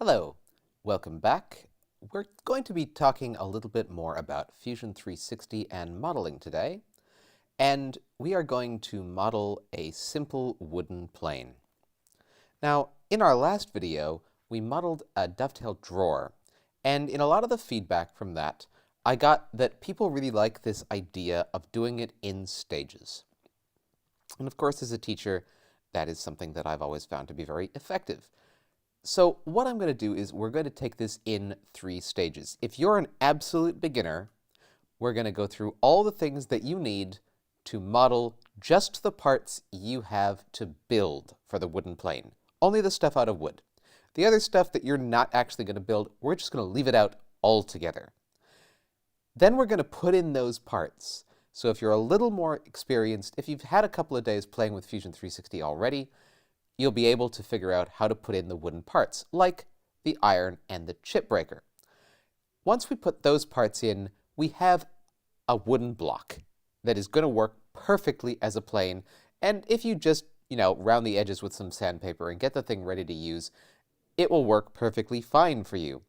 Hello, welcome back. We're going to be talking a little bit more about Fusion 360 and modeling today, and we are going to model a simple wooden plane. Now, in our last video, we modeled a dovetail drawer, and in a lot of the feedback from that, I got that people really like this idea of doing it in stages. And of course, as a teacher, that is something that I've always found to be very effective. So what I'm going to do is we're going to take this in 3 stages. If you're an absolute beginner, we're going to go through all the things that you need to model just the parts you have to build for the wooden plane. Only the stuff out of wood. The other stuff that you're not actually going to build, we're just going to leave it out altogether. Then we're going to put in those parts. So if you're a little more experienced, if you've had a couple of days playing with Fusion 360 already, you'll be able to figure out how to put in the wooden parts, like the iron and the chip breaker. Once we put those parts in, we have a wooden block that is going to work perfectly as a plane, and if you just, round the edges with some sandpaper and get the thing ready to use, it will work perfectly fine for you.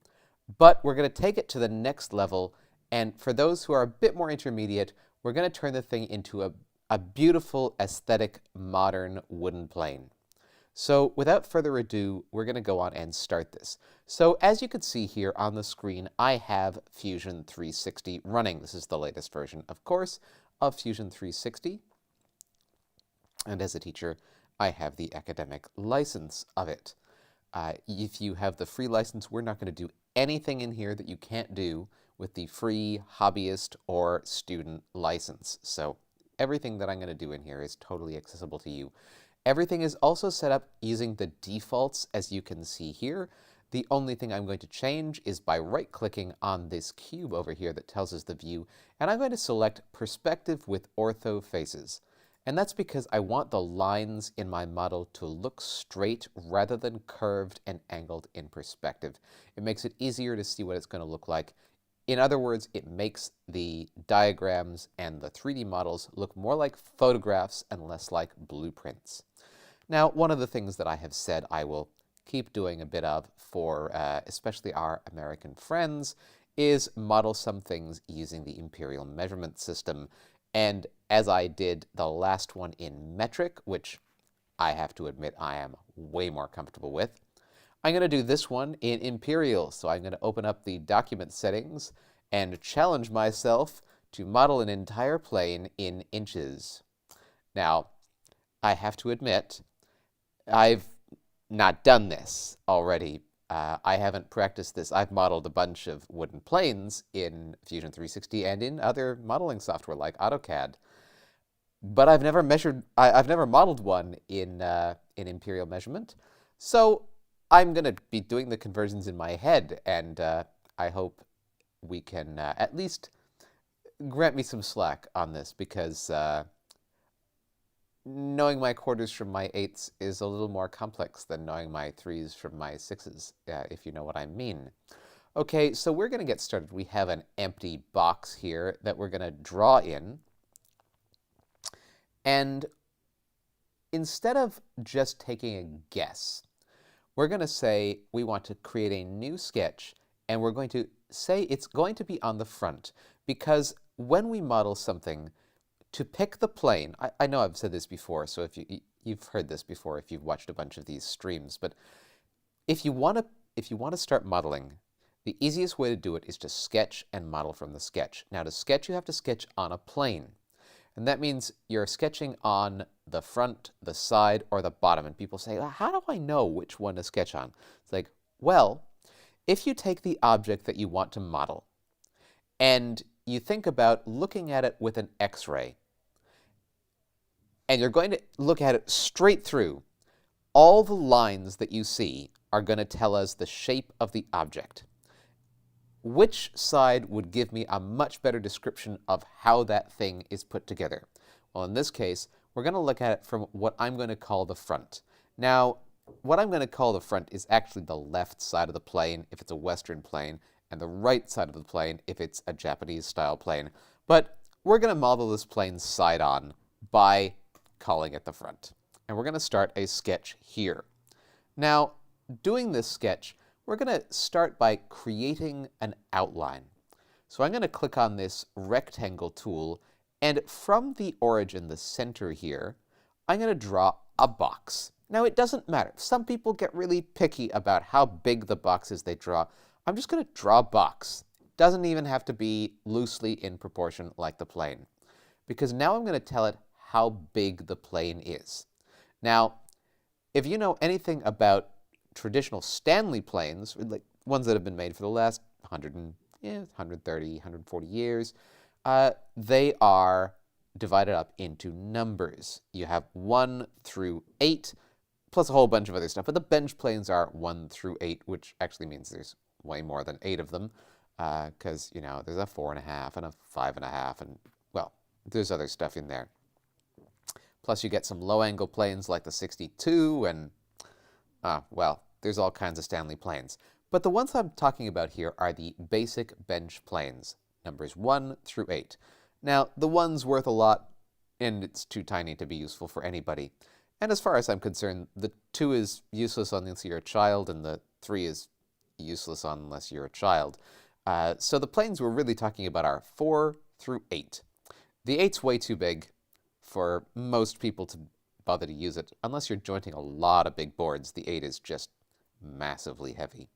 But we're going to take it to the next level, and for those who are a bit more intermediate, we're going to turn the thing into a beautiful, aesthetic, modern wooden plane. So without further ado, we're going to go on and start this. So as you can see here on the screen, I have Fusion 360 running. This is the latest version, of course, of Fusion 360. And as a teacher, I have the academic license of it. If you have the free license, we're not going to do anything in here that you can't do with the free hobbyist or student license. So everything that I'm going to do in here is totally accessible to you. Everything is also set up using the defaults, as you can see here. The only thing I'm going to change is by right-clicking on this cube over here that tells us the view, and I'm going to select Perspective with Ortho Faces. And that's because I want the lines in my model to look straight rather than curved and angled in perspective. It makes it easier to see what it's going to look like. In other words, it makes the diagrams and the 3D models look more like photographs and less like blueprints. Now, one of the things that I have said I will keep doing a bit of for especially our American friends is model some things using the imperial measurement system. And as I did the last one in metric, which I have to admit I am way more comfortable with, I'm going to do this one in imperial. So I'm going to open up the document settings and challenge myself to model an entire plane in inches. Now, I have to admit, I've not done this already. I haven't practiced this. I've modeled a bunch of wooden planes in Fusion 360 and in other modeling software like AutoCAD. But I've never modeled one in imperial measurement. So I'm going to be doing the conversions in my head, and I hope we can at least grant me some slack on this, because knowing my quarters from my 8s is a little more complex than knowing my 3s from my 6s, if you know what I mean. Okay, so we're going to get started. We have an empty box here that we're going to draw in. And instead of just taking a guess, we're going to say we want to create a new sketch, and we're going to say it's going to be on the front, because when we model something, to pick the plane, I know I've said this before, so if you've heard this before if you've watched a bunch of these streams, but if you want to start modeling, the easiest way to do it is to sketch and model from the sketch. Now, to sketch, you have to sketch on a plane. And that means you're sketching on the front, the side, or the bottom. And people say, well, how do I know which one to sketch on? It's like, well, if you take the object that you want to model and you think about looking at it with an X-ray, and you're going to look at it straight through, all the lines that you see are going to tell us the shape of the object. Which side would give me a much better description of how that thing is put together? Well, in this case, we're going to look at it from what I'm going to call the front. Now, what I'm going to call the front is actually the left side of the plane if it's a Western plane, and the right side of the plane if it's a Japanese-style plane. But we're going to model this plane side-on by calling it the front. And we're going to start a sketch here. Now, doing this sketch, we're going to start by creating an outline. So I'm going to click on this rectangle tool, and from the origin, the center here, I'm going to draw a box. Now, it doesn't matter. Some people get really picky about how big the box is they draw. I'm just going to draw a box. It doesn't even have to be loosely in proportion like the plane, because now I'm going to tell it how big the plane is. Now, if you know anything about traditional Stanley planes, like ones that have been made for the last 130, 140 years, they are divided up into numbers. You have 1 through 8, plus a whole bunch of other stuff. But the bench planes are 1 through 8, which actually means there's way more than 8 of them, because, there's a 4.5 and a 5.5, and, well, there's other stuff in there. Plus you get some low-angle planes like the 62, and, well, there's all kinds of Stanley planes. But the ones I'm talking about here are the basic bench planes, numbers 1 through 8. Now, the 1's worth a lot, and it's too tiny to be useful for anybody. And as far as I'm concerned, the 2 is useless unless you're a child, and the 3 is useless unless you're a child. So the planes we're really talking about are 4 through 8. The 8's way too big for most people to bother to use it. Unless you're jointing a lot of big boards, the 8 is just massively heavy.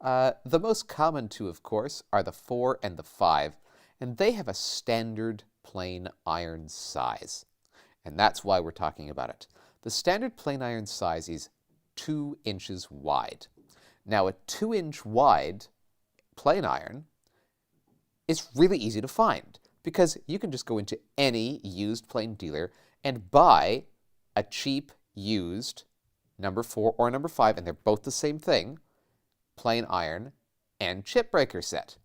The most common 2, of course, are the 4 and the 5, and they have a standard plain iron size. And that's why we're talking about it. The standard plain iron size is 2 inches wide. Now, a 2-inch wide plain iron is really easy to find, because you can just go into any used plane dealer and buy a cheap used number 4 or number 5, and they're both the same thing, plain iron and chip breaker set.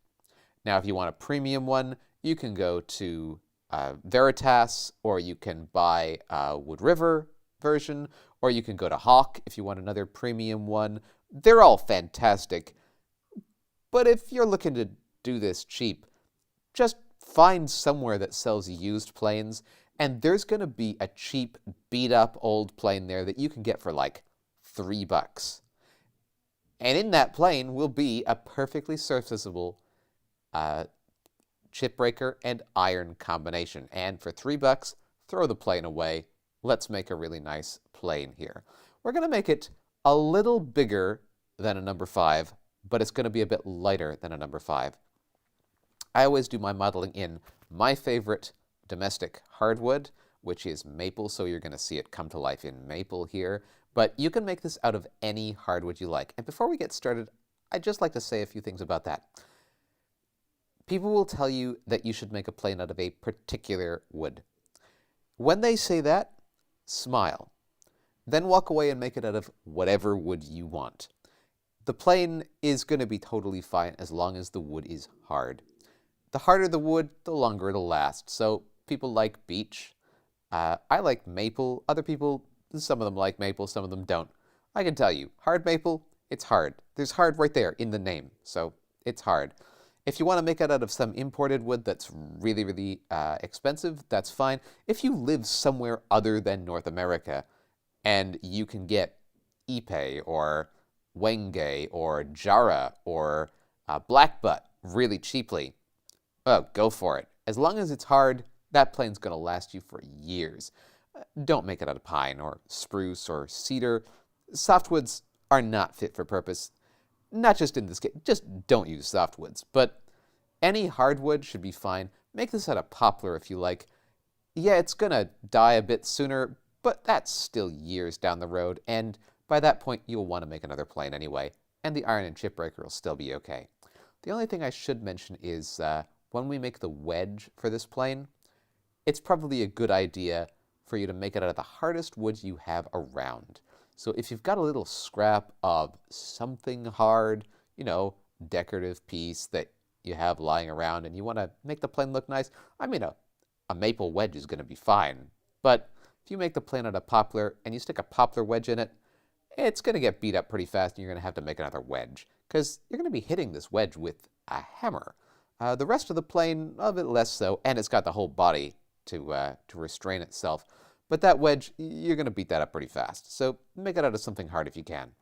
Now, if you want a premium one, you can go to Veritas, or you can buy a Wood River version, or you can go to Hawk if you want another premium one. They're all fantastic. But if you're looking to do this cheap, just find somewhere that sells used planes, and there's going to be a cheap, beat-up old plane there that you can get for like $3. And in that plane will be a perfectly serviceable chip breaker and iron combination. And for $3, throw the plane away. Let's make a really nice plane here. We're going to make it a little bigger than a number 5, but it's going to be a bit lighter than a number 5. I always do my modeling in my favorite domestic hardwood, which is maple, so you're going to see it come to life in maple here. But you can make this out of any hardwood you like. And before we get started, I'd just like to say a few things about that. People will tell you that you should make a plane out of a particular wood. When they say that, smile. Then walk away and make it out of whatever wood you want. The plane is going to be totally fine as long as the wood is hard. The harder the wood, the longer it'll last. So people like beech. I like maple. Other people, some of them like maple, some of them don't. I can tell you, hard maple, it's hard. There's hard right there in the name, so it's hard. If you want to make it out of some imported wood that's really, really expensive, that's fine. If you live somewhere other than North America and you can get Ipe or Wenge or Jara or Blackbutt really cheaply, oh, go for it. As long as it's hard, that plane's going to last you for years. Don't make it out of pine or spruce or cedar. Softwoods are not fit for purpose. Not just in this case, just don't use softwoods. But any hardwood should be fine. Make this out of poplar if you like. Yeah, it's going to die a bit sooner, but that's still years down the road. And by that point, you'll want to make another plane anyway. And the iron and chip breaker will still be okay. The only thing I should mention is when we make the wedge for this plane, it's probably a good idea for you to make it out of the hardest wood you have around. So if you've got a little scrap of something hard, decorative piece that you have lying around and you want to make the plane look nice, I mean, a maple wedge is going to be fine. But if you make the plane out of poplar and you stick a poplar wedge in it, it's going to get beat up pretty fast and you're going to have to make another wedge because you're going to be hitting this wedge with a hammer. The rest of the plane, a bit less so, and it's got the whole body to restrain itself. But that wedge, you're going to beat that up pretty fast. So make it out of something hard if you can.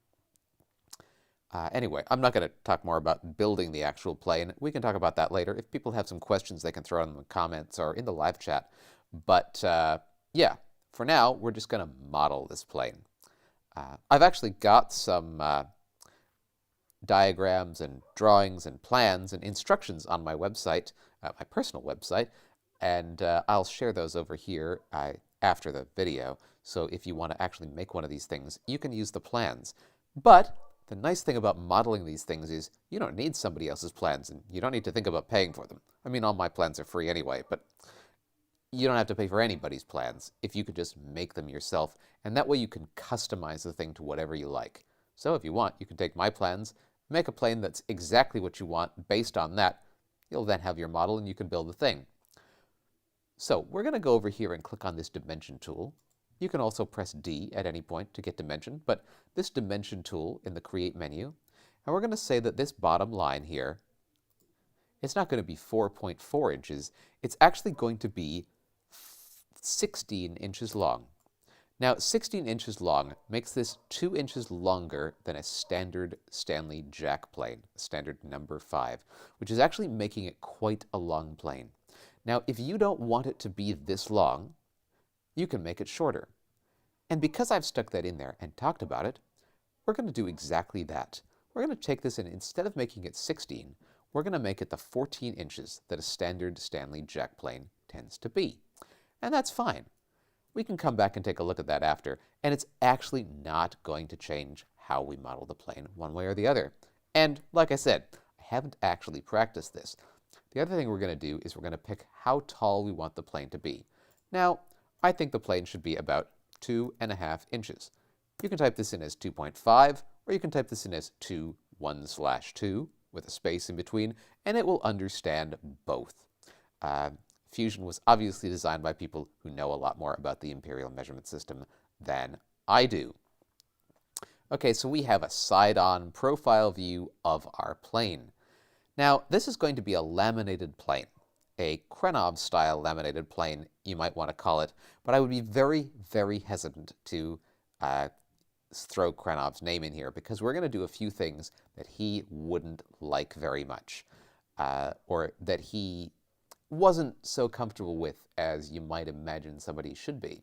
Anyway, I'm not going to talk more about building the actual plane. We can talk about that later. If people have some questions, they can throw them in the comments or in the live chat. But yeah, for now, we're just going to model this plane. I've actually got some diagrams and drawings and plans and instructions on my website, my personal website, and I'll share those over here after the video. So if you want to actually make one of these things, you can use the plans. But the nice thing about modeling these things is you don't need somebody else's plans, and you don't need to think about paying for them. I mean, all my plans are free anyway, but you don't have to pay for anybody's plans if you could just make them yourself, and that way you can customize the thing to whatever you like. So if you want, you can take my plans, make a plane that's exactly what you want based on that. You'll then have your model and you can build the thing. So we're going to go over here and click on this dimension tool. You can also press D at any point to get dimension, but this dimension tool in the Create menu, and we're going to say that this bottom line here, it's not going to be 4.4 inches. It's actually going to be 16 inches long. Now, 16 inches long makes this 2 inches longer than a standard Stanley jack plane, standard number 5, which is actually making it quite a long plane. Now, if you don't want it to be this long, you can make it shorter. And because I've stuck that in there and talked about it, we're going to do exactly that. We're going to take this and instead of making it 16, we're going to make it the 14 inches that a standard Stanley jack plane tends to be. And that's fine. We can come back and take a look at that after, and it's actually not going to change how we model the plane one way or the other. And like I said, I haven't actually practiced this. The other thing we're going to do is we're going to pick how tall we want the plane to be. Now, I think the plane should be about 2.5 inches. You can type this in as 2.5, or you can type this in as 1/2 with a space in between, and it will understand both. Fusion was obviously designed by people who know a lot more about the imperial measurement system than I do. Okay, so we have a side-on profile view of our plane. Now, this is going to be a laminated plane, a Krenov-style laminated plane, you might want to call it, but I would be very, very hesitant to throw Krenov's name in here because we're going to do a few things that he wouldn't like very much, or that he wasn't so comfortable with as you might imagine somebody should be.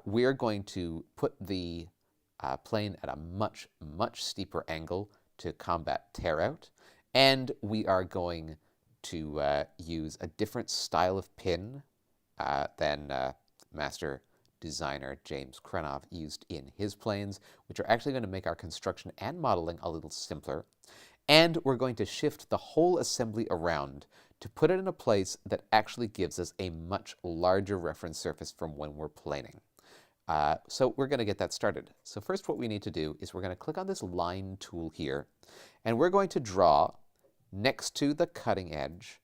We're going to put the plane at a much, much steeper angle to combat tear out, and we are going to use a different style of pin than master designer James Krenov used in his planes, which are actually going to make our construction and modeling a little simpler. And we're going to shift the whole assembly around to put it in a place that actually gives us a much larger reference surface from when we're planing. So we're going to get that started. So first what we need to do is we're going to click on this line tool here, and we're going to draw next to the cutting edge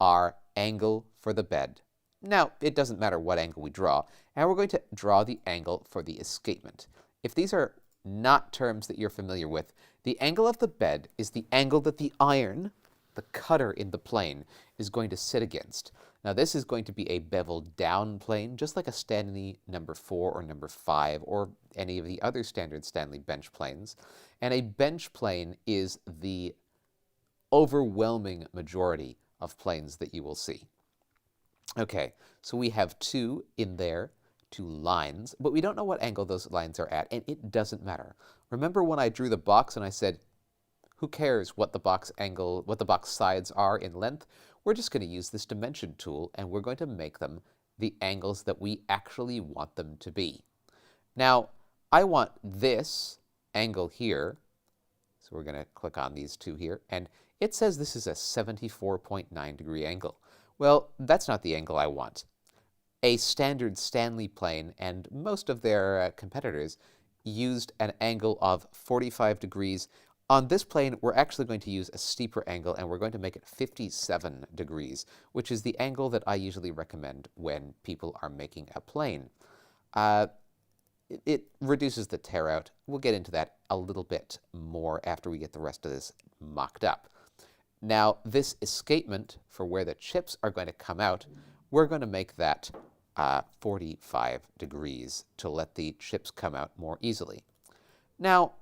our angle for the bed. Now, it doesn't matter what angle we draw, and we're going to draw the angle for the escapement. If these are not terms that you're familiar with, the angle of the bed is the angle that the iron, the cutter in the plane, is going to sit against. Now, this is going to be a beveled down plane, just like a Stanley number 4 or number 5 or any of the other standard Stanley bench planes. And a bench plane is the overwhelming majority of planes that you will see. Okay, so we have two in there, two lines, but we don't know what angle those lines are at, and it doesn't matter. Remember when I drew the box and I said, who cares what the box angle, what the box sides are in length? We're just going to use this dimension tool, and we're going to make them the angles that we actually want them to be. Now, I want this angle here, so we're going to click on these two here, and it says this is a 74.9 degree angle. Well, that's not the angle I want. A standard Stanley plane and most of their competitors used an angle of 45 degrees. On this plane, we're actually going to use a steeper angle, and we're going to make it 57 degrees, which is the angle that I usually recommend when people are making a plane. It reduces the tear out. We'll get into that a little bit more after we get the rest of this mocked up. Now, this escapement for where the chips are going to come out, we're going to make that 45 degrees to let the chips come out more easily. Now,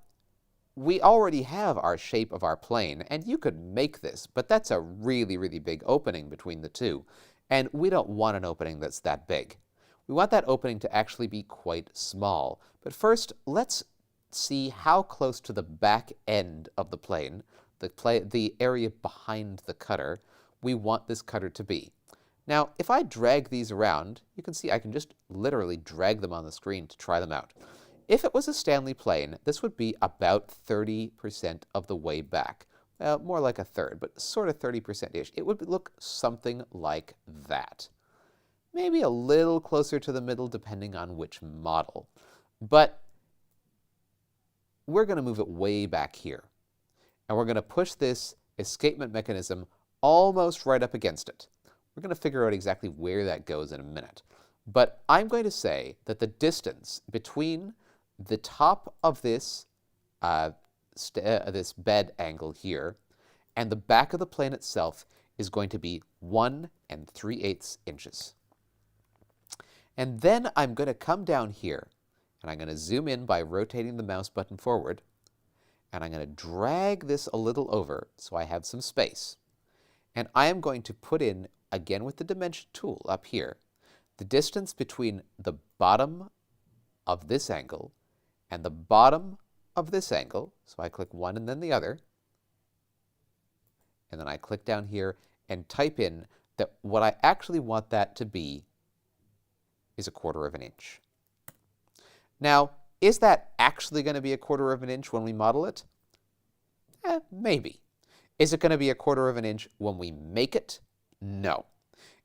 we already have our shape of our plane, and you could make this, but that's a really, really big opening between the two, and we don't want an opening that's that big. We want that opening to actually be quite small. But first, let's see how close to the back end of the plane, the area behind the cutter, we want this cutter to be. Now, if I drag these around, you can see I can just literally drag them on the screen to try them out. If it was a Stanley plane, this would be about 30% of the way back. Well, more like a third, but sort of 30%-ish. It would look something like that. Maybe a little closer to the middle, depending on which model. But we're going to move it way back here. And we're going to push this escapement mechanism almost right up against it. We're going to figure out exactly where that goes in a minute. But I'm going to say that the distance between the top of this, this bed angle here and the back of the plane itself is going to be 1 3/8 inches. And then I'm going to come down here, and I'm going to zoom in by rotating the mouse button forward, and I'm going to drag this a little over so I have some space. And I am going to put in, again with the dimension tool up here, the distance between the bottom of this angle and the bottom of this angle. So I click one and then the other. And then I click down here and type in that what I actually want that to be is 1/4 of an inch. Now, is that actually going to be 1/4 of an inch when we model it? Maybe. Is it going to be 1/4 of an inch when we make it? No.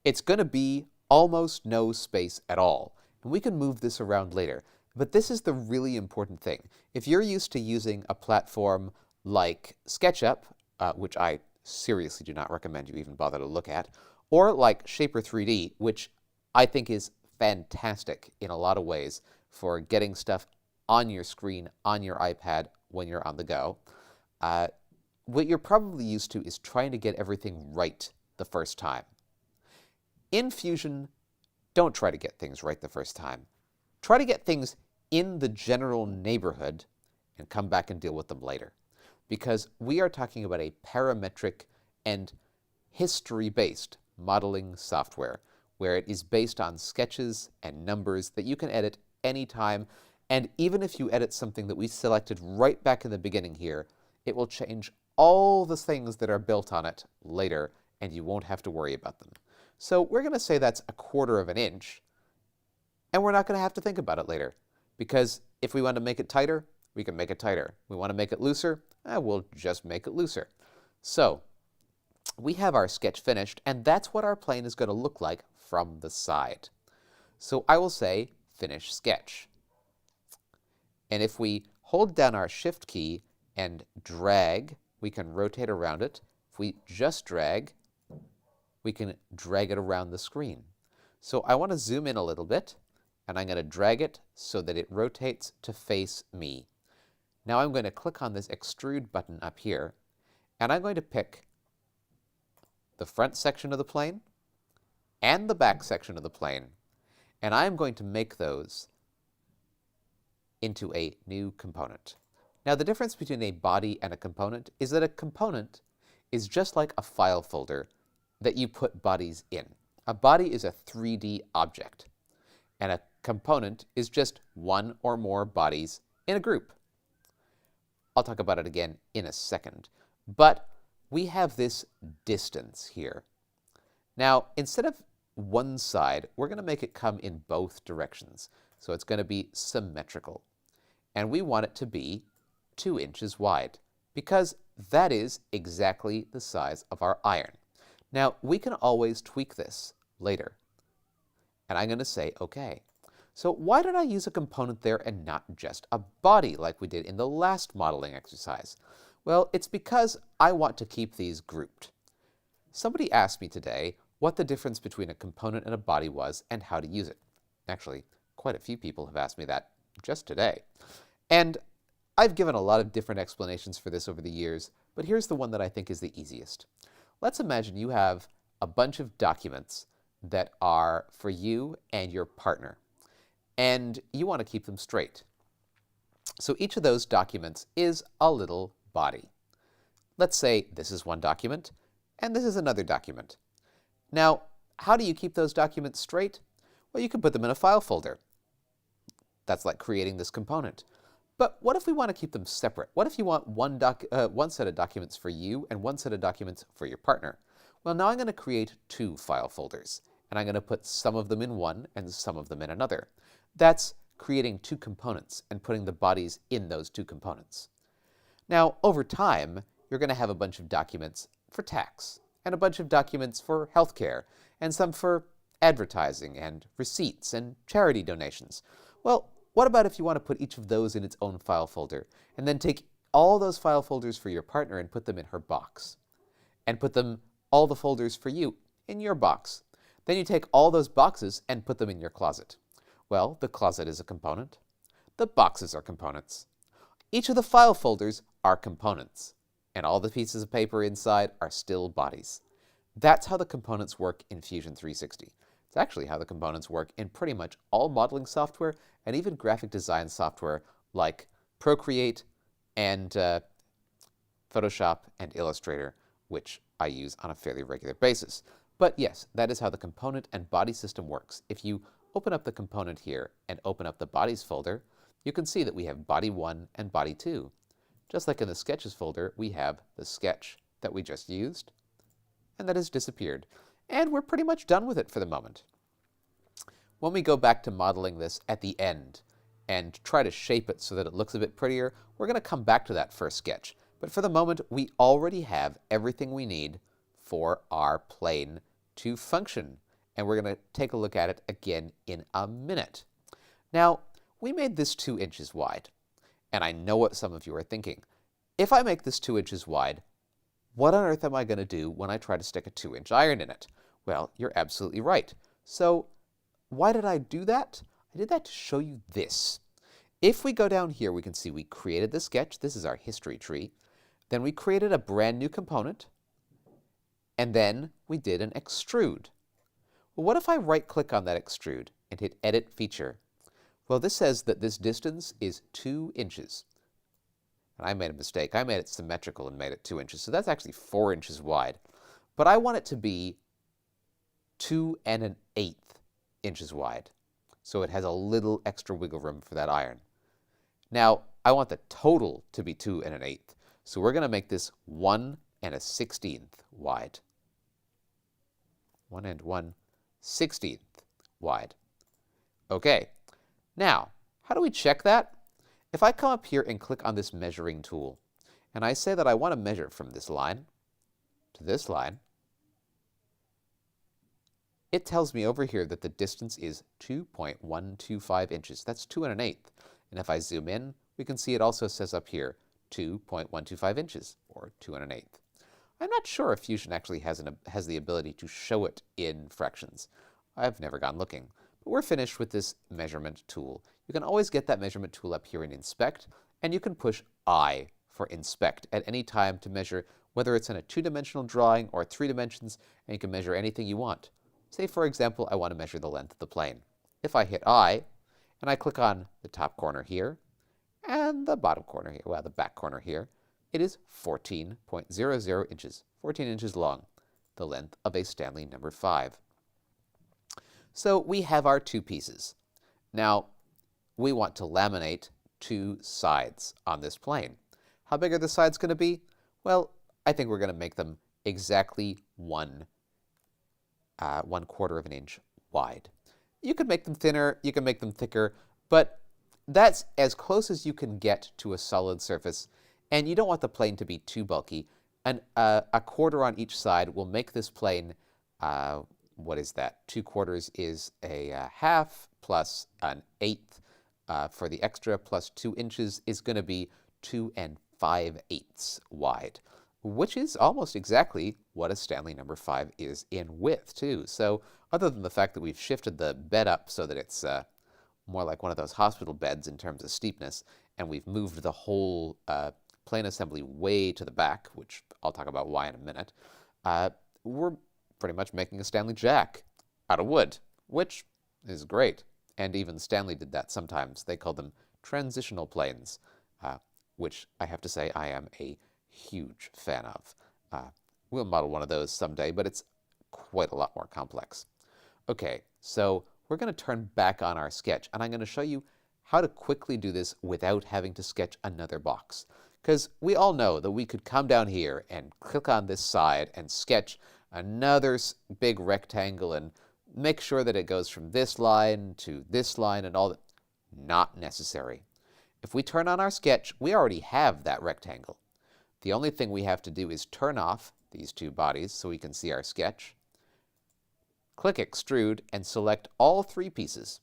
It's going to be almost no space at all. And we can move this around later. But this is the really important thing. If you're used to using a platform like SketchUp, which I seriously do not recommend you even bother to look at, or like Shaper 3D, which I think is fantastic in a lot of ways for getting stuff on your screen, on your iPad, when you're on the go, what you're probably used to is trying to get everything right the first time. In Fusion, don't try to get things right the first time. Try to get things in the general neighborhood and come back and deal with them later. Because we are talking about a parametric and history-based modeling software where it is based on sketches and numbers that you can edit anytime. And even if you edit something that we selected right back in the beginning here, it will change all the things that are built on it later, and you won't have to worry about them. So we're going to say that's 1/4 of an inch, and we're not going to have to think about it later. Because if we want to make it tighter, we can make it tighter. We want to make it looser, we'll just make it looser. So we have our sketch finished, and that's what our plane is going to look like from the side. So I will say Finish Sketch. And if we hold down our Shift key and drag, we can rotate around it. If we just drag, we can drag it around the screen. So I want to zoom in a little bit, and I'm going to drag it so that it rotates to face me. Now I'm going to click on this Extrude button up here, and I'm going to pick the front section of the plane and the back section of the plane, and I'm going to make those into a new component. Now the difference between a body and a component is that a component is just like a file folder that you put bodies in. A body is a 3D object, and a component is just one or more bodies in a group. I'll talk about it again in a second. But we have this distance here. Now, instead of one side, we're going to make it come in both directions. So it's going to be symmetrical. And we want it to be 2 inches wide, because that is exactly the size of our iron. Now, we can always tweak this later. And I'm going to say, OK. So why did I use a component there and not just a body like we did in the last modeling exercise? Well, it's because I want to keep these grouped. Somebody asked me today what the difference between a component and a body was and how to use it. Actually, quite a few people have asked me that just today. And I've given a lot of different explanations for this over the years, but here's the one that I think is the easiest. Let's imagine you have a bunch of documents that are for you and your partner, and you want to keep them straight. So each of those documents is a little body. Let's say this is one document, and this is another document. Now, how do you keep those documents straight? Well, you can put them in a file folder. That's like creating this component. But what if we want to keep them separate? What if you want one set of documents for you and one set of documents for your partner? Well, now I'm going to create two file folders, and I'm going to put some of them in one and some of them in another. That's creating two components and putting the bodies in those two components. Now, over time, you're going to have a bunch of documents for tax, and a bunch of documents for healthcare, and some for advertising and receipts and charity donations. Well, what about if you want to put each of those in its own file folder, and then take all those file folders for your partner and put them in her box, and put all the folders for you in your box. Then you take all those boxes and put them in your closet. Well, the closet is a component. The boxes are components. Each of the file folders are components, and all the pieces of paper inside are still bodies. That's how the components work in Fusion 360. It's actually how the components work in pretty much all modeling software and even graphic design software like Procreate and Photoshop and Illustrator, which I use on a fairly regular basis. But yes, that is how the component and body system works. If you open up the component here and open up the bodies folder, you can see that we have body 1 and body 2. Just like in the sketches folder, we have the sketch that we just used, and that has disappeared. And we're pretty much done with it for the moment. When we go back to modeling this at the end and try to shape it so that it looks a bit prettier, we're going to come back to that first sketch. But for the moment, we already have everything we need for our plane to function. And we're going to take a look at it again in a minute. Now, we made this 2 inches wide. And I know what some of you are thinking. If I make this 2 inches wide, what on earth am I going to do when I try to stick a 2-inch iron in it? Well, you're absolutely right. So why did I do that? I did that to show you this. If we go down here, we can see we created the sketch. This is our history tree. Then we created a brand new component. And then we did an extrude. Well, what if I right-click on that extrude and hit Edit Feature? Well, this says that this distance is 2 inches. And I made a mistake. I made it symmetrical and made it 2 inches. So that's actually 4 inches wide. But I want it to be 2 1/8 inches wide. So it has a little extra wiggle room for that iron. Now, I want the total to be 2 1/8. So we're going to make this 1 1/16 wide. 1 1/16 wide. Okay. Now, how do we check that? If I come up here and click on this measuring tool, and I say that I want to measure from this line to this line, it tells me over here that the distance is 2.125 inches. That's 2 1/8. And if I zoom in, we can see it also says up here 2.125 inches, or 2 1/8. I'm not sure if Fusion actually has the ability to show it in fractions. I've never gone looking. But we're finished with this measurement tool. You can always get that measurement tool up here in Inspect, and you can push I for Inspect at any time to measure whether it's in a 2-dimensional drawing or 3 dimensions, and you can measure anything you want. Say, for example, I want to measure the length of the plane. If I hit I, and I click on the top corner here, and the bottom corner here, well, the back corner here, it is 14.00 inches, 14 inches long, the length of a Stanley number 5. So we have our 2 pieces. Now, we want to laminate 2 sides on this plane. How big are the sides going to be? Well, I think we're going to make them exactly 1/4 of an inch wide. You can make them thinner, you can make them thicker, but that's as close as you can get to a solid surface, and you don't want the plane to be too bulky. And a quarter on each side will make this plane, what is that? 2/4 is a half plus an 1/8 for the extra plus 2 inches is going to be 2 5/8 wide, which is almost exactly what a Stanley number 5 is in width too. So other than the fact that we've shifted the bed up so that it's more like one of those hospital beds in terms of steepness, and we've moved the whole plane assembly way to the back, which I'll talk about why in a minute, we're pretty much making a Stanley Jack out of wood, which is great. And even Stanley did that sometimes. They called them transitional planes, which I have to say I am a huge fan of. We'll model one of those someday, but it's quite a lot more complex. Okay, so we're going to turn back on our sketch, and I'm going to show you how to quickly do this without having to sketch another box. Because we all know that we could come down here and click on this side and sketch another big rectangle and make sure that it goes from this line to this line and all that. Not necessary. If we turn on our sketch, we already have that rectangle. The only thing we have to do is turn off these two bodies so we can see our sketch. Click Extrude and select all three pieces.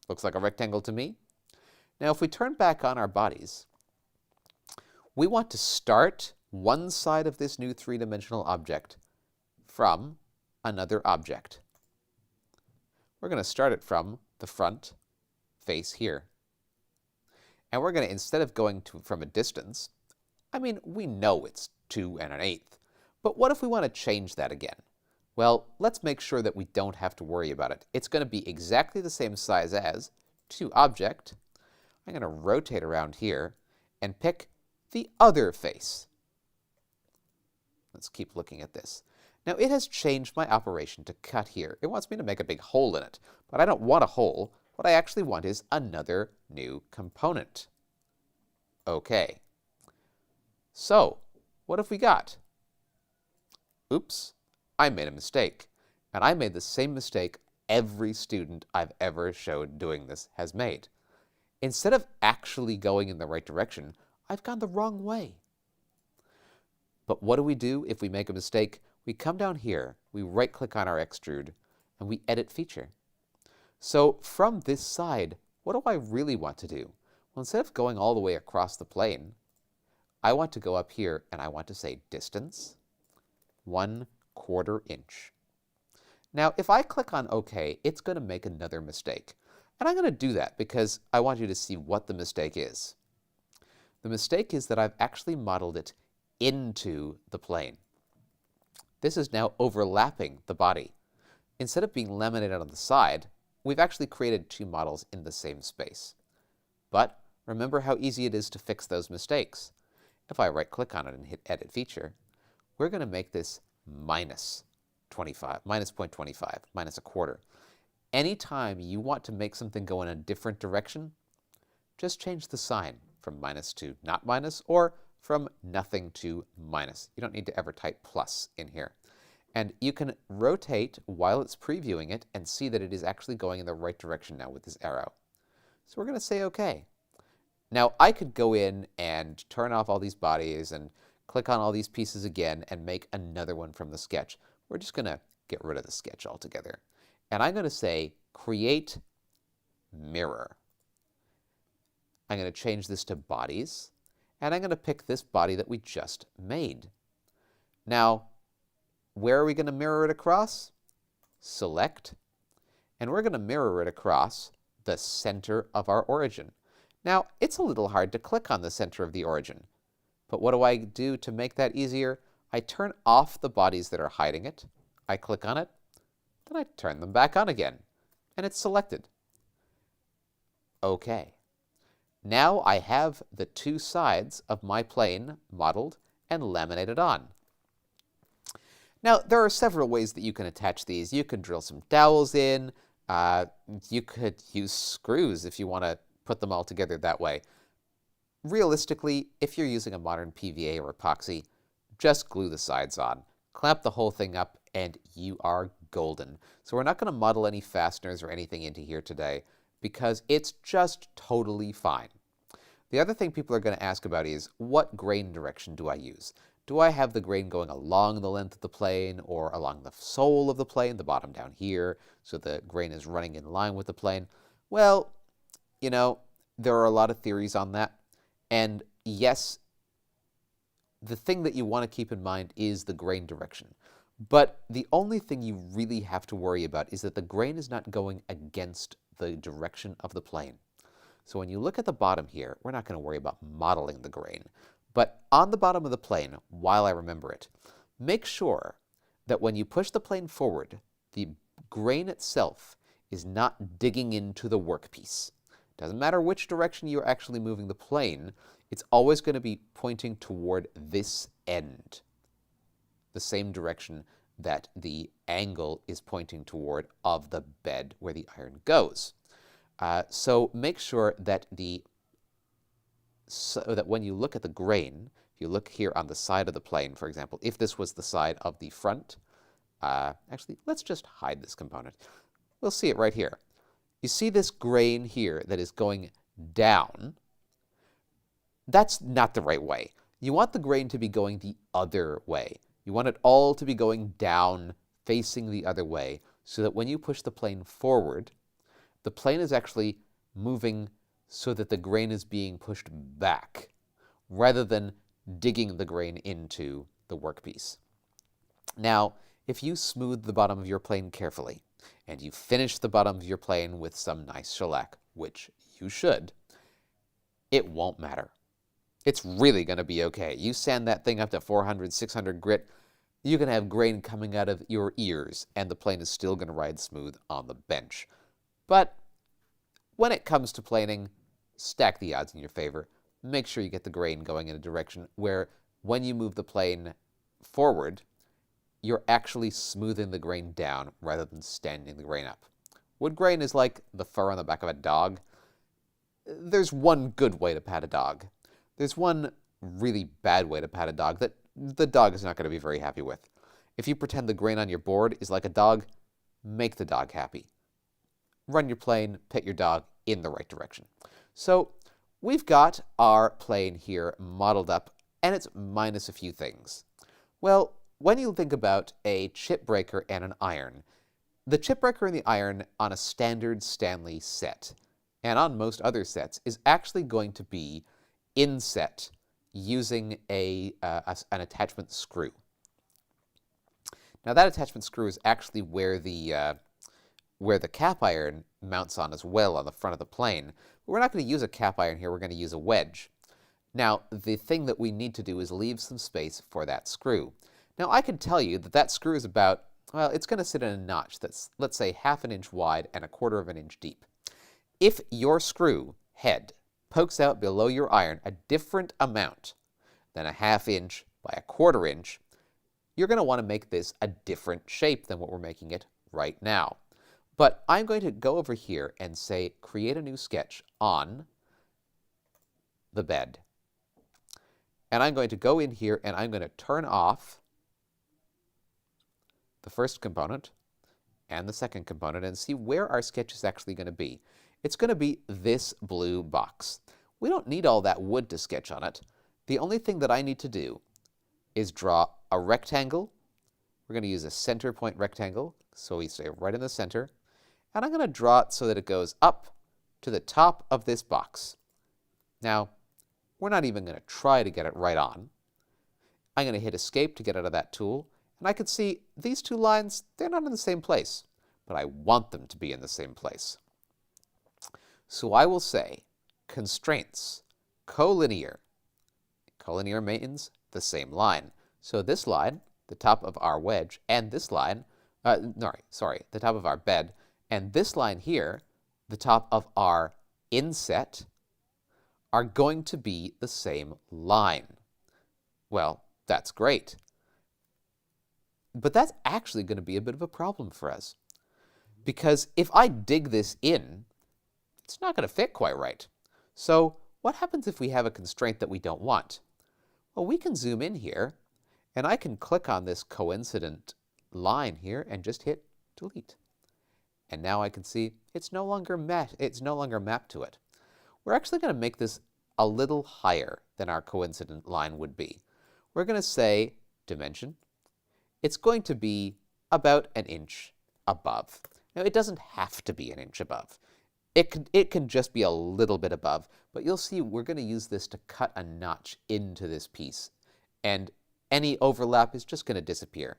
Looks like a rectangle to me. Now if we turn back on our bodies, we want to start one side of this new three-dimensional object from another object. We're going to start it from the front face here. And we're going to, instead of going from a distance, I mean, we know it's 2 1/8, but what if we want to change that again? Well, let's make sure that we don't have to worry about it. It's going to be exactly the same size as to object. I'm going to rotate around here and pick the other face. Let's keep looking at this. Now it has changed my operation to cut here. It wants me to make a big hole in it, but I don't want a hole. What I actually want is another new component. Okay. So, what have we got? Oops, I made a mistake. And I made the same mistake every student I've ever showed doing this has made. Instead of actually going in the right direction, I've gone the wrong way. But what do we do if we make a mistake? We come down here, we right-click on our extrude, and we edit feature. So from this side, what do I really want to do? Well, instead of going all the way across the plane, I want to go up here and I want to say distance 1/4 inch. Now, if I click on OK, it's going to make another mistake. And I'm going to do that because I want you to see what the mistake is. The mistake is that I've actually modeled it into the plane. This is now overlapping the body. Instead of being laminated on the side, we've actually created two models in the same space. But remember how easy it is to fix those mistakes. If I right-click on it and hit Edit Feature, we're going to make this minus 0.25, minus 1/4. Anytime you want to make something go in a different direction, just change the sign from minus to not minus, or from nothing to minus. You don't need to ever type plus in here. And you can rotate while it's previewing it and see that it is actually going in the right direction now with this arrow. So we're going to say OK. Now I could go in and turn off all these bodies and click on all these pieces again and make another one from the sketch. We're just going to get rid of the sketch altogether. And I'm going to say create mirror. I'm going to change this to bodies, and I'm going to pick this body that we just made. Now, where are we going to mirror it across? Select, and we're going to mirror it across the center of our origin. Now, it's a little hard to click on the center of the origin, but what do I do to make that easier? I turn off the bodies that are hiding it, I click on it, then I turn them back on again, and it's selected. OK. Now I have the two sides of my plane modeled and laminated on. Now, there are several ways that you can attach these. You could drill some dowels in. You could use screws if you want to put them all together that way. Realistically, if you're using a modern PVA or epoxy, just glue the sides on. Clamp the whole thing up, and you are golden. So we're not going to model any fasteners or anything into here today, because it's just totally fine. The other thing people are going to ask about is, what grain direction do I use? Do I have the grain going along the length of the plane or along the sole of the plane, the bottom down here, so the grain is running in line with the plane? Well, you know, there are a lot of theories on that. And yes, the thing that you want to keep in mind is the grain direction. But the only thing you really have to worry about is that the grain is not going against the direction of the plane. So when you look at the bottom here, we're not going to worry about modeling the grain. But on the bottom of the plane, while I remember it, make sure that when you push the plane forward, the grain itself is not digging into the workpiece. Doesn't matter which direction you're actually moving the plane, it's always going to be pointing toward this end, the same direction that the angle is pointing toward of the bed where the iron goes. So make sure that when you look at the grain, if you look here on the side of the plane, for example, if this was the side of the front, actually, let's just hide this component. We'll see it right here. You see this grain here that is going down? That's not the right way. You want the grain to be going the other way. You want it all to be going down, facing the other way, so that when you push the plane forward, the plane is actually moving so that the grain is being pushed back, rather than digging the grain into the workpiece. Now, if you smooth the bottom of your plane carefully, and you finish the bottom of your plane with some nice shellac, which you should, it won't matter. It's really going to be okay. You sand that thing up to 400, 600 grit, you can have grain coming out of your ears, and the plane is still going to ride smooth on the bench. But when it comes to planing, stack the odds in your favor. Make sure you get the grain going in a direction where when you move the plane forward, you're actually smoothing the grain down rather than standing the grain up. Wood grain is like the fur on the back of a dog. There's one good way to pat a dog. There's one really bad way to pat a dog that the dog is not going to be very happy with. If you pretend the grain on your board is like a dog, make the dog happy. Run your plane, pet your dog in the right direction. So we've got our plane here modeled up, and it's minus a few things. Well, when you think about a chip breaker and an iron, the chip breaker and the iron on a standard Stanley set, and on most other sets, is actually going to be inset using an attachment screw. Now that attachment screw is actually where the cap iron mounts on as well on the front of the plane. But we're not going to use a cap iron here, we're going to use a wedge. Now, the thing that we need to do is leave some space for that screw. Now, I can tell you that that screw is about, well, it's going to sit in a notch that's, let's say, 1/2 inch wide and 1/4 inch deep. If your screw head pokes out below your iron a different amount than 1/2 inch by 1/4 inch, you're going to want to make this a different shape than what we're making it right now. But I'm going to go over here and say, create a new sketch on the bed. And I'm going to go in here and I'm going to turn off the first component and the second component and see where our sketch is actually going to be. It's going to be this blue box. We don't need all that wood to sketch on it. The only thing that I need to do is draw a rectangle. We're going to use a center point rectangle, so we stay right in the center. And I'm going to draw it so that it goes up to the top of this box. Now, we're not even going to try to get it right on. I'm going to hit Escape to get out of that tool. And I can see these two lines, they're not in the same place, but I want them to be in the same place. So I will say constraints, collinear. Collinear means the same line. So this line, the top of our wedge, and this line, the top of our bed, and this line here, the top of our inset, are going to be the same line. Well, that's great. But that's actually going to be a bit of a problem for us. Because if I dig this in, it's not going to fit quite right. So what happens if we have a constraint that we don't want? Well, we can zoom in here, and I can click on this coincident line here and just hit delete. And now I can see it's no longer mapped to it. We're actually going to make this a little higher than our coincident line would be. We're going to say dimension. It's going to be about 1 inch above. Now, it doesn't have to be 1 inch above. It can just be a little bit above, but you'll see we're going to use this to cut a notch into this piece, and any overlap is just going to disappear.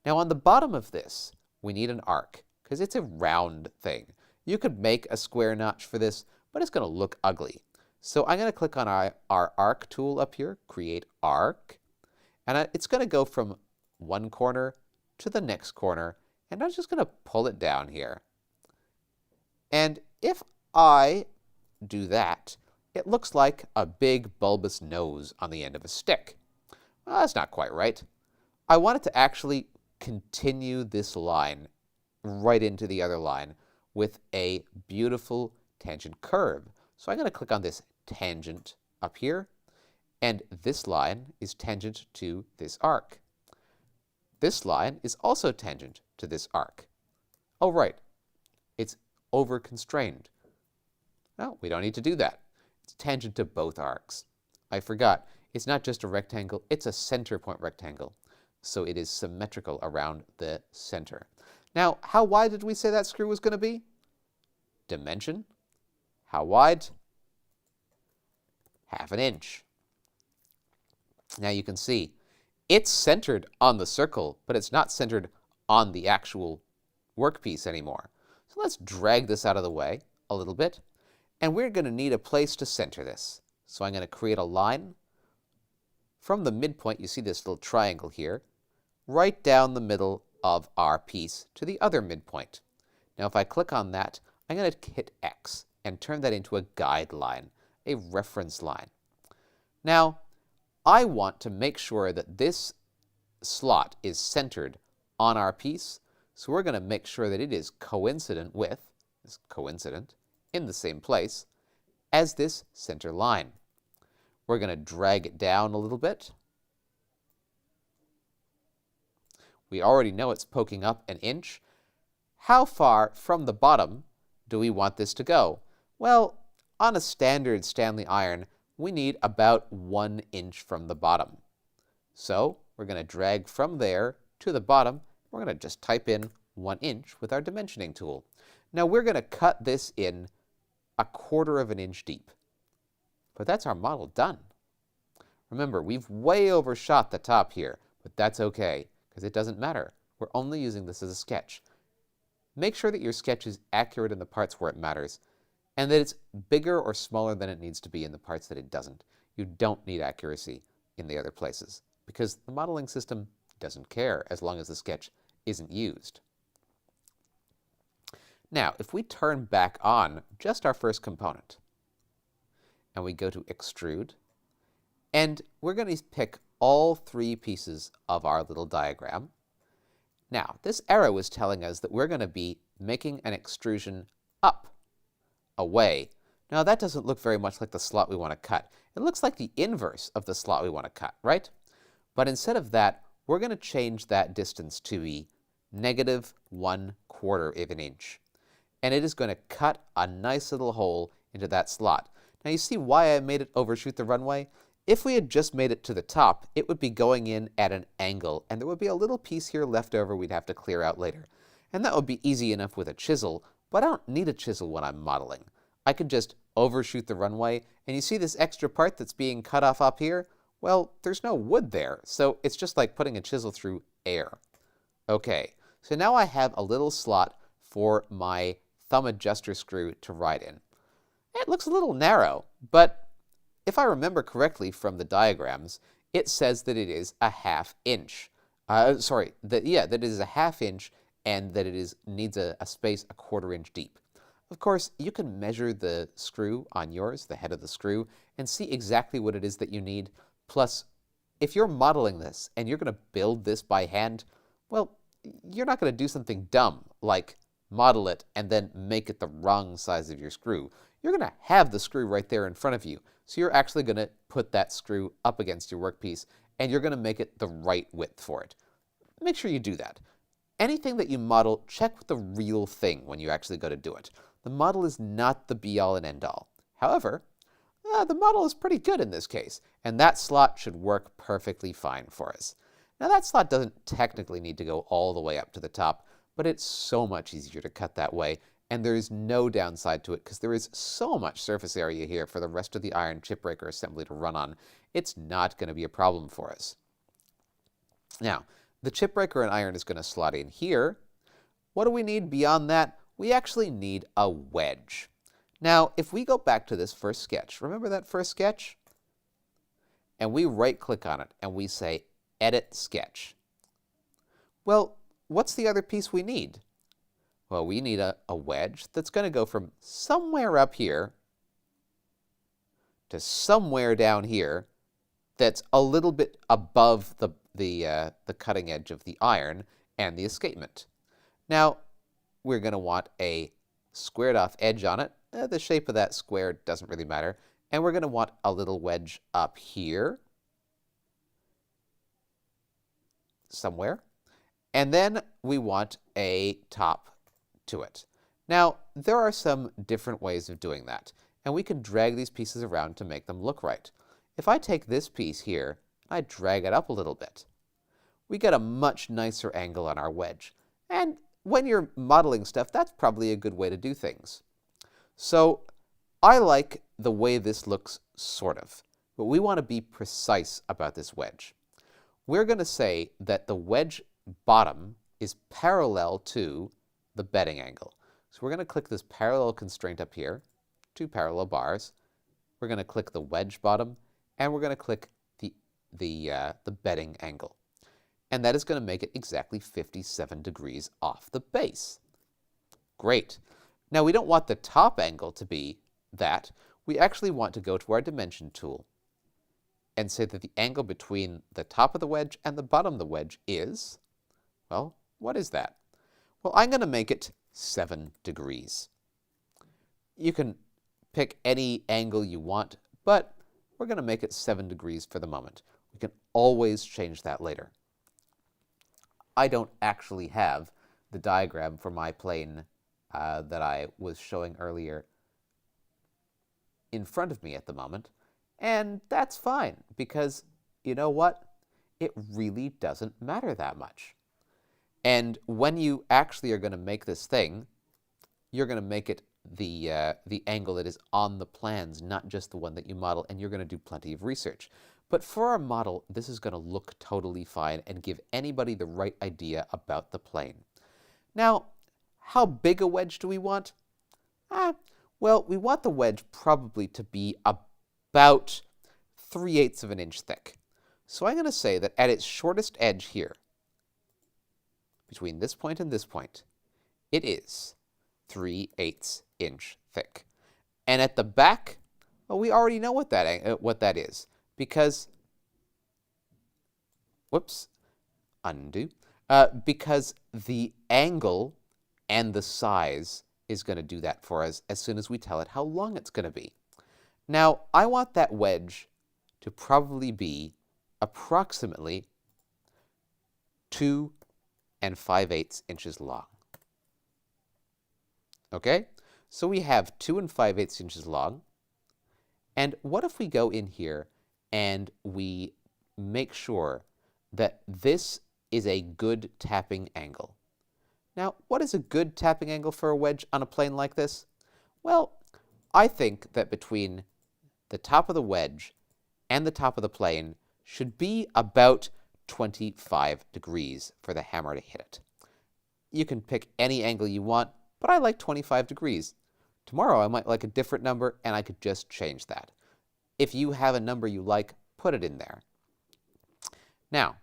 Now, on the bottom of this, we need an arc, because it's a round thing. You could make a square notch for this, but it's going to look ugly. So I'm going to click on our arc tool up here, create arc, and it's going to go from one corner to the next corner, and I'm just going to pull it down here. And if I do that, it looks like a big bulbous nose on the end of a stick. Well, that's not quite right. I want it to actually continue this line right into the other line with a beautiful tangent curve. So I'm going to click on this tangent up here, and this line is tangent to this arc. This line is also tangent to this arc. Oh, right. It's over-constrained. No, we don't need to do that. It's tangent to both arcs. I forgot. It's not just a rectangle, it's a center point rectangle. So it is symmetrical around the center. Now, how wide did we say that screw was going to be? Dimension. How wide? 1/2 inch. Now you can see it's centered on the circle, but it's not centered on the actual workpiece anymore. So let's drag this out of the way a little bit, and we're going to need a place to center this. So I'm going to create a line from the midpoint. You see this little triangle here, right down the middle of our piece to the other midpoint. Now if I click on that, I'm going to hit X and turn that into a guideline, a reference line. Now, I want to make sure that this slot is centered on our piece, so we're going to make sure that it is coincident in the same place as this center line. We're going to drag it down a little bit. We already know it's poking up 1 inch. How far from the bottom do we want this to go? Well, on a standard Stanley iron, we need about 1 inch from the bottom. So we're going to drag from there to the bottom. We're going to just type in 1 inch with our dimensioning tool. Now we're going to cut this in 1/4 inch deep. But that's our model done. Remember, we've way overshot the top here, but that's okay, because it doesn't matter. We're only using this as a sketch. Make sure that your sketch is accurate in the parts where it matters, and that it's bigger or smaller than it needs to be in the parts that it doesn't. You don't need accuracy in the other places, because the modeling system doesn't care as long as the sketch isn't used. Now, if we turn back on just our first component, and we go to Extrude, and we're going to pick all 3 pieces of our little diagram. Now, this arrow is telling us that we're going to be making an extrusion up, away. Now, that doesn't look very much like the slot we want to cut. It looks like the inverse of the slot we want to cut, right? But instead of that, we're going to change that distance to be -1/4 inch. And it is going to cut a nice little hole into that slot. Now, you see why I made it overshoot the runway? If we had just made it to the top, it would be going in at an angle, and there would be a little piece here left over we'd have to clear out later. And that would be easy enough with a chisel, but I don't need a chisel when I'm modeling. I could just overshoot the runway, and you see this extra part that's being cut off up here? Well, there's no wood there, so it's just like putting a chisel through air. Okay, so now I have a little slot for my thumb adjuster screw to ride in. It looks a little narrow, but if I remember correctly from the diagrams, it says that it is 1/2 inch. That it is 1/2 inch and that it needs a space 1/4 inch deep. Of course, you can measure the screw on yours, the head of the screw, and see exactly what it is that you need. Plus, if you're modeling this and you're going to build this by hand, well, you're not going to do something dumb like model it and then make it the wrong size of your screw. You're going to have the screw right there in front of you. So you're actually going to put that screw up against your workpiece, and you're going to make it the right width for it. Make sure you do that. Anything that you model, check with the real thing when you actually go to do it. The model is not the be-all and end-all. However, the model is pretty good in this case, and that slot should work perfectly fine for us. Now that slot doesn't technically need to go all the way up to the top, but it's so much easier to cut that way, and there is no downside to it because there is so much surface area here for the rest of the iron chip breaker assembly to run on. It's not going to be a problem for us. Now, the chip breaker and iron is going to slot in here. What do we need beyond that? We actually need a wedge. Now, if we go back to this first sketch, remember that first sketch? And we right-click on it and we say Edit Sketch. Well, what's the other piece we need? Well, we need a wedge that's going to go from somewhere up here to somewhere down here that's a little bit above the cutting edge of the iron and the escapement. Now, we're going to want a squared off edge on it. The shape of that square doesn't really matter. And we're going to want a little wedge up here somewhere. And then we want a top to it. Now, there are some different ways of doing that, and we can drag these pieces around to make them look right. If I take this piece here, I drag it up a little bit, we get a much nicer angle on our wedge. And when you're modeling stuff, that's probably a good way to do things. So I like the way this looks, sort of, but we want to be precise about this wedge. We're going to say that the wedge bottom is parallel to the bedding angle. So we're going to click this parallel constraint up here, 2 parallel bars. We're going to click the wedge bottom, and we're going to click the bedding angle. And that is going to make it exactly 57 degrees off the base. Great. Now we don't want the top angle to be that. We actually want to go to our dimension tool and say that the angle between the top of the wedge and the bottom of the wedge is, well, what is that? Well, I'm going to make it 7 degrees. You can pick any angle you want, but we're going to make it 7 degrees for the moment. We can always change that later. I don't actually have the diagram for my plane that I was showing earlier in front of me at the moment, and that's fine, because you know what? It really doesn't matter that much. And when you actually are going to make this thing, you're going to make it the angle that is on the plans, not just the one that you model, and you're going to do plenty of research. But for our model, this is going to look totally fine and give anybody the right idea about the plane. Now, how big a wedge do we want? Well, we want the wedge probably to be about 3/8 of an inch thick. So I'm going to say that at its shortest edge here, between this point and this point, it is 3/8 inch thick. And at the back, well, we already know what that is, because, whoops, undo, because the angle and the size is going to do that for us as soon as we tell it how long it's going to be. Now, I want that wedge to probably be approximately 2 5/8 inches long. Okay, so we have 2 5/8 inches long. And what if we go in here and we make sure that this is a good tapping angle? Now, what is a good tapping angle for a wedge on a plane like this? Well, I think that between the top of the wedge and the top of the plane should be about 25 degrees for the hammer to hit it. You can pick any angle you want, but I like 25 degrees. Tomorrow I might like a different number, and I could just change that. If you have a number you like, put it in there. Now,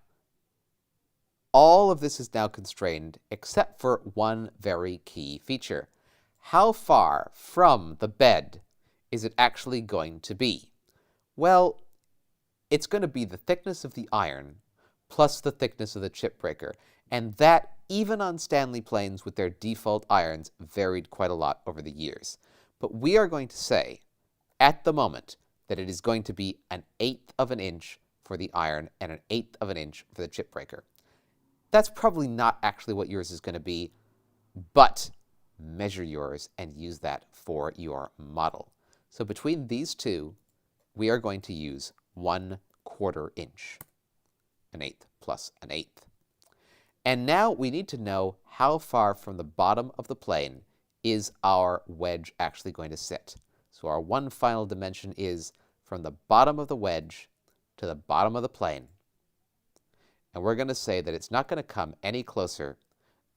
all of this is now constrained except for one very key feature. How far from the bed is it actually going to be? Well, it's going to be the thickness of the iron plus the thickness of the chip breaker, and that, even on Stanley planes with their default irons, varied quite a lot over the years. But we are going to say, at the moment, that it is going to be 1/8 of an inch for the iron and 1/8 of an inch for the chip breaker. That's probably not actually what yours is going to be, but measure yours and use that for your model. So between these two, we are going to use 1/4 inch, 1/8 plus 1/8. And now we need to know how far from the bottom of the plane is our wedge actually going to sit. So our one final dimension is from the bottom of the wedge to the bottom of the plane. And we're going to say that it's not going to come any closer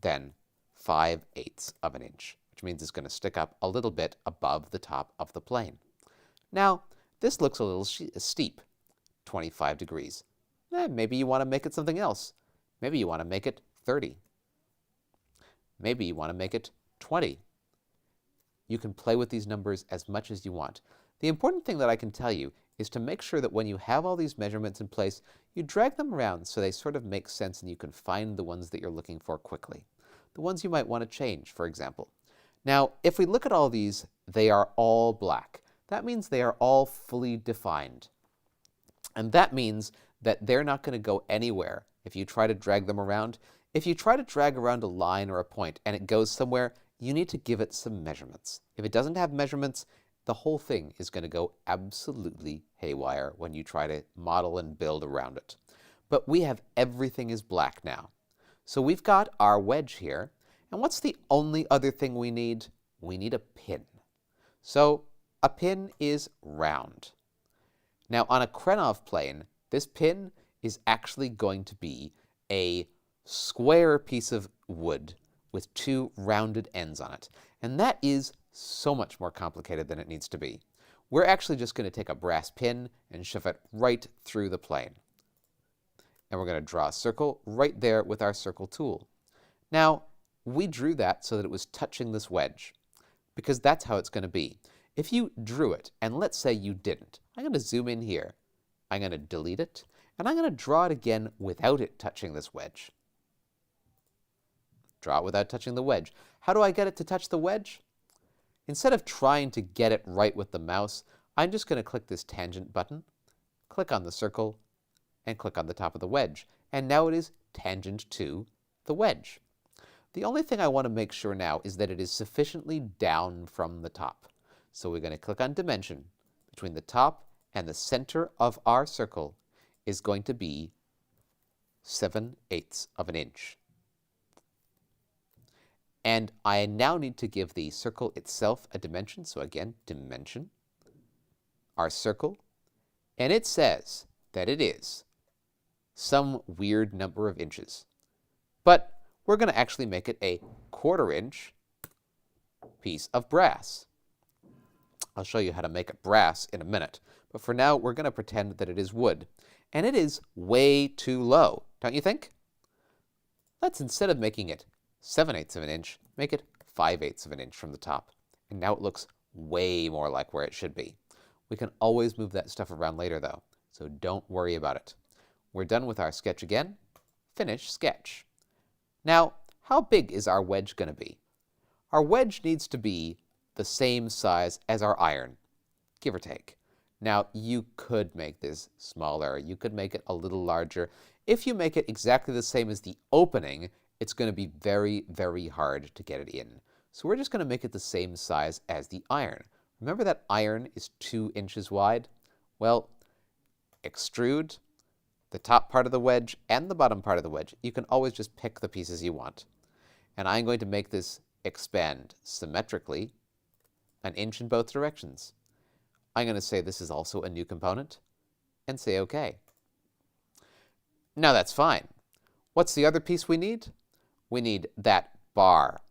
than 5/8 of an inch, which means it's going to stick up a little bit above the top of the plane. Now, this looks a little steep, 25 degrees. Maybe you want to make it something else. Maybe you want to make it 30. Maybe you want to make it 20. You can play with these numbers as much as you want. The important thing that I can tell you is to make sure that when you have all these measurements in place, you drag them around so they sort of make sense and you can find the ones that you're looking for quickly. The ones you might want to change, for example. Now, if we look at all these, they are all black. That means they are all fully defined. And that means that they're not going to go anywhere if you try to drag them around. If you try to drag around a line or a point and it goes somewhere, you need to give it some measurements. If it doesn't have measurements, the whole thing is going to go absolutely haywire when you try to model and build around it. But we have everything is black now. So we've got our wedge here. And what's the only other thing we need? We need a pin. So a pin is round. Now on a Krenov plane, this pin is actually going to be a square piece of wood with two rounded ends on it. And that is so much more complicated than it needs to be. We're actually just going to take a brass pin and shove it right through the plane. And we're going to draw a circle right there with our circle tool. Now, we drew that so that it was touching this wedge, because that's how it's going to be. If you drew it, and let's say you didn't, I'm going to zoom in here. I'm going to delete it, and I'm going to draw it again without it touching this wedge. Draw it without touching the wedge. How do I get it to touch the wedge? Instead of trying to get it right with the mouse, I'm just going to click this tangent button, click on the circle, and click on the top of the wedge. And now it is tangent to the wedge. The only thing I want to make sure now is that it is sufficiently down from the top. So we're going to click on dimension. Between the top and the center of our circle is going to be 7/8 of an inch. And I now need to give the circle itself a dimension. So again, dimension, our circle, and it says that it is some weird number of inches. But we're going to actually make it a 1/4 inch piece of brass. I'll show you how to make it brass in a minute, but for now we're going to pretend that it is wood. And it is way too low, don't you think? Let's, instead of making it 7/8 of an inch, make it 5/8 of an inch from the top. And now it looks way more like where it should be. We can always move that stuff around later though, so don't worry about it. We're done with our sketch again. Finish sketch. Now, how big is our wedge going to be? Our wedge needs to be the same size as our iron, give or take. Now, you could make this smaller. You could make it a little larger. If you make it exactly the same as the opening, it's going to be very, very hard to get it in. So we're just going to make it the same size as the iron. Remember that iron is 2 inches wide? Well, extrude the top part of the wedge and the bottom part of the wedge. You can always just pick the pieces you want. And I'm going to make this expand symmetrically 1 inch in both directions. I'm going to say this is also a new component and say OK. Now that's fine. What's the other piece we need? We need that bar.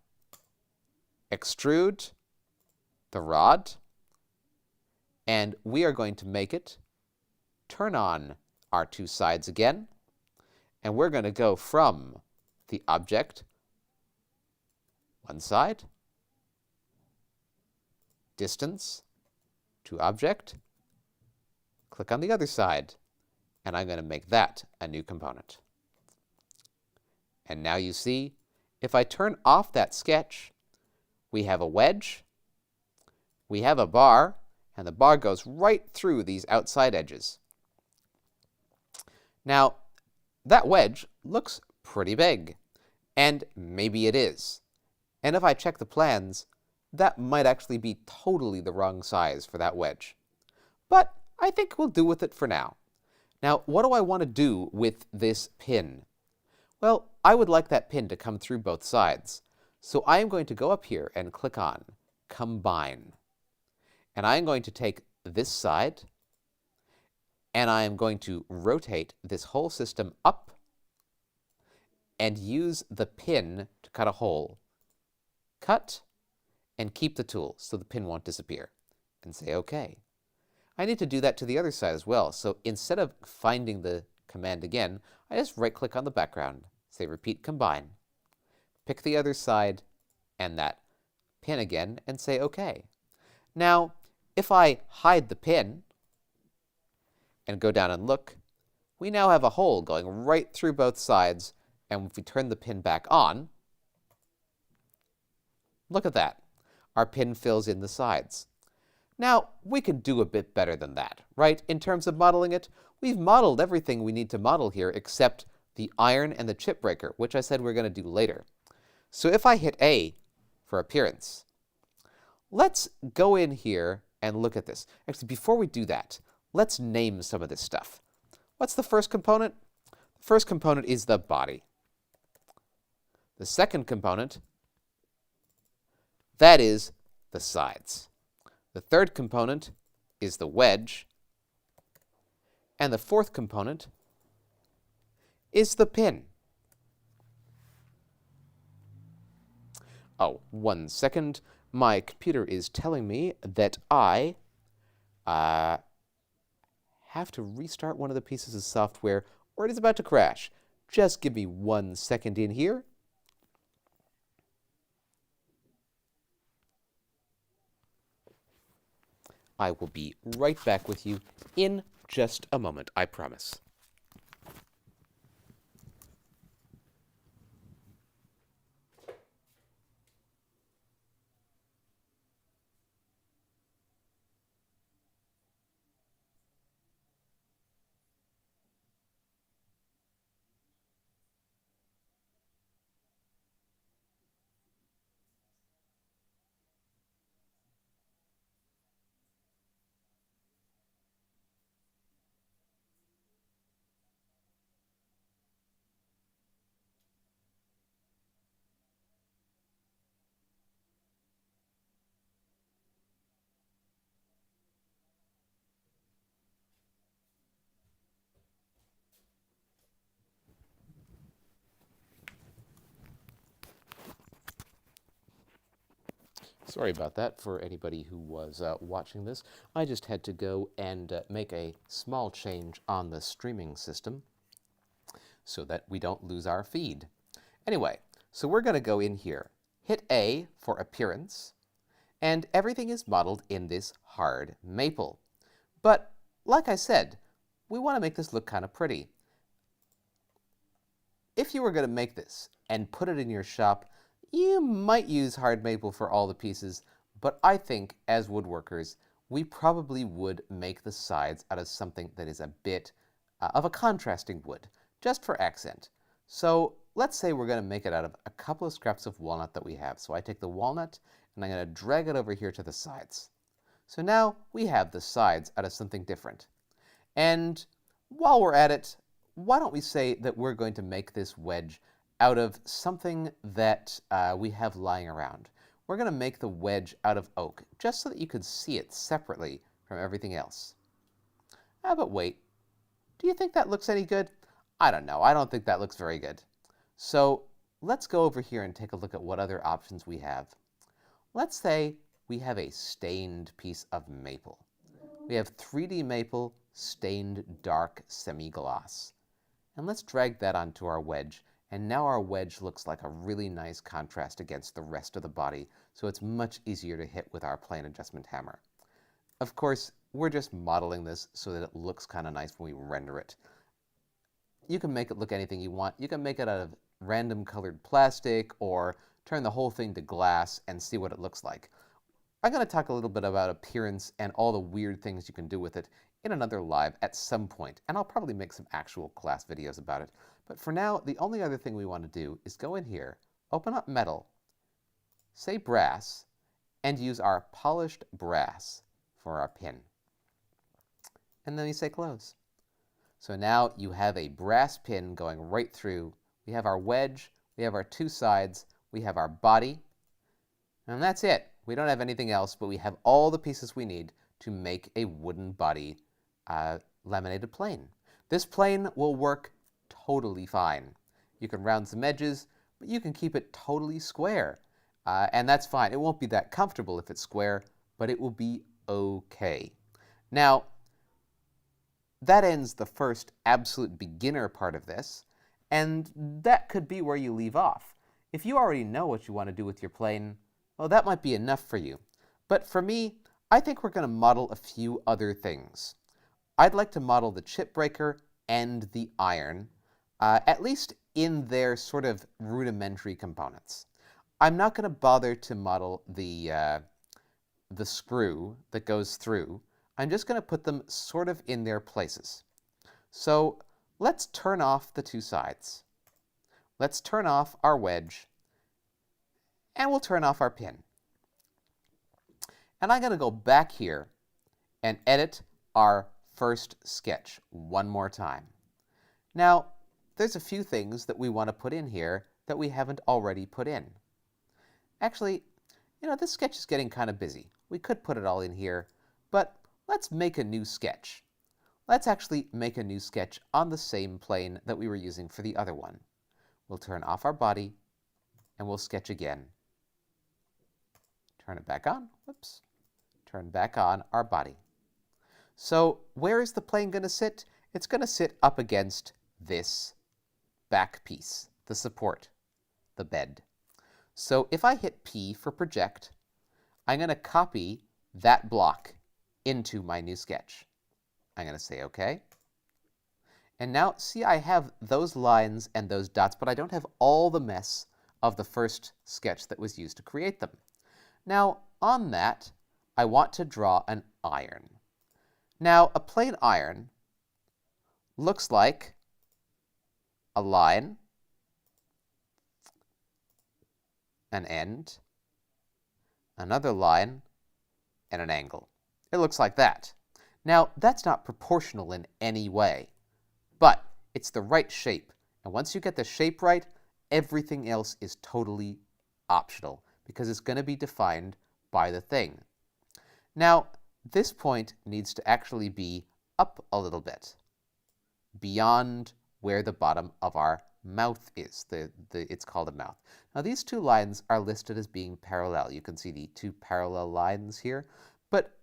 Extrude the rod, and we are going to make it turn on our 2 sides again, and we're going to go from the object, one side, distance to object, click on the other side, and I'm going to make that a new component. And now you see, if I turn off that sketch, we have a wedge, we have a bar, and the bar goes right through these outside edges. Now, that wedge looks pretty big, and maybe it is. And if I check the plans, that might actually be totally the wrong size for that wedge. But I think we'll do with it for now. Now, what do I want to do with this pin? Well, I would like that pin to come through both sides. So I am going to go up here and click on Combine. And I am going to take this side, and I am going to rotate this whole system up and use the pin to cut a hole. Cut, and keep the tool so the pin won't disappear, and say OK. I need to do that to the other side as well, so instead of finding the command again, I just right-click on the background, say Repeat Combine, pick the other side and that pin again, and say OK. Now, If I hide the pin and go down and look, we now have a hole going right through both sides, and if we turn the pin back on, look at that. Our pin fills in the sides. Now, we could do a bit better than that, right? In terms of modeling it, we've modeled everything we need to model here except the iron and the chip breaker, which I said we're going to do later. So if I hit A for appearance, let's go in here and look at this. Actually, before we do that, let's name some of this stuff. What's the first component? The first component is the body. The second component, that is the sides. The third component is the wedge. And the fourth component is the pin. Oh, 1 second. My computer is telling me that I have to restart one of the pieces of software, or it is about to crash. Just give me 1 second in here. I will be right back with you in just a moment, I promise. Sorry about that for anybody who was watching this. I just had to go and make a small change on the streaming system so that we don't lose our feed. Anyway, so we're going to go in here, hit A for appearance, and everything is modeled in this hard maple. But like I said, we want to make this look kind of pretty. If you were going to make this and put it in your shop, you might use hard maple for all the pieces, but I think as woodworkers, we probably would make the sides out of something that is a bit of a contrasting wood, just for accent. So let's say we're going to make it out of a couple of scraps of walnut that we have. So I take the walnut and I'm going to drag it over here to the sides. So now we have the sides out of something different. And while we're at it, why don't we say that we're going to make this wedge out of something that we have lying around. We're going to make the wedge out of oak, just so that you could see it separately from everything else. But wait, do you think that looks any good? I don't know. I don't think that looks very good. So let's go over here and take a look at what other options we have. Let's say we have a stained piece of maple. We have 3D maple stained dark semi-gloss. And let's drag that onto our wedge. And now our wedge looks like a really nice contrast against the rest of the body, so it's much easier to hit with our plane adjustment hammer. Of course, we're just modeling this so that it looks kind of nice when we render it. You can make it look anything you want. You can make it out of random colored plastic or turn the whole thing to glass and see what it looks like. I'm going to talk a little bit about appearance and all the weird things you can do with it in another live at some point, and I'll probably make some actual class videos about it. But for now, the only other thing we want to do is go in here, open up metal, say brass, and use our polished brass for our pin. And then we say close. So now you have a brass pin going right through. We have our wedge, we have our two sides, we have our body, and that's it. We don't have anything else, but we have all the pieces we need to make a wooden body laminated plane. This plane will work totally fine. You can round some edges, but you can keep it totally square. And that's fine. It won't be that comfortable if it's square, but it will be okay. Now, that ends the first absolute beginner part of this, and that could be where you leave off. If you already know what you want to do with your plane, well, that might be enough for you. But for me, I think we're going to model a few other things. I'd like to model the chip breaker and the iron, at least in their sort of rudimentary components. I'm not going to bother to model the screw that goes through. I'm just going to put them sort of in their places. So let's turn off the two sides. Let's turn off our wedge, and we'll turn off our pin. And I'm going to go back here and edit our first sketch one more time. Now, there's a few things that we want to put in here that we haven't already put in. Actually, this sketch is getting kind of busy. We could put it all in here, but let's make a new sketch. Let's actually make a new sketch on the same plane that we were using for the other one. We'll turn off our body, and we'll sketch again. Turn it back on. Whoops. Turn back on our body. So where is the plane going to sit? It's going to sit up against this back piece, the support, the bed. So if I hit P for project, I'm going to copy that block into my new sketch. I'm going to say OK. And now, see, I have those lines and those dots, but I don't have all the mess of the first sketch that was used to create them. Now, on that, I want to draw an iron. Now, a plain iron looks like a line, an end, another line, and an angle. It looks like that. Now, that's not proportional in any way, but it's the right shape. And once you get the shape right, everything else is totally optional because it's going to be defined by the thing. Now, this point needs to actually be up a little bit, beyond where the bottom of our mouth is. It's called a mouth. Now, these two lines are listed as being parallel. You can see the two parallel lines here, but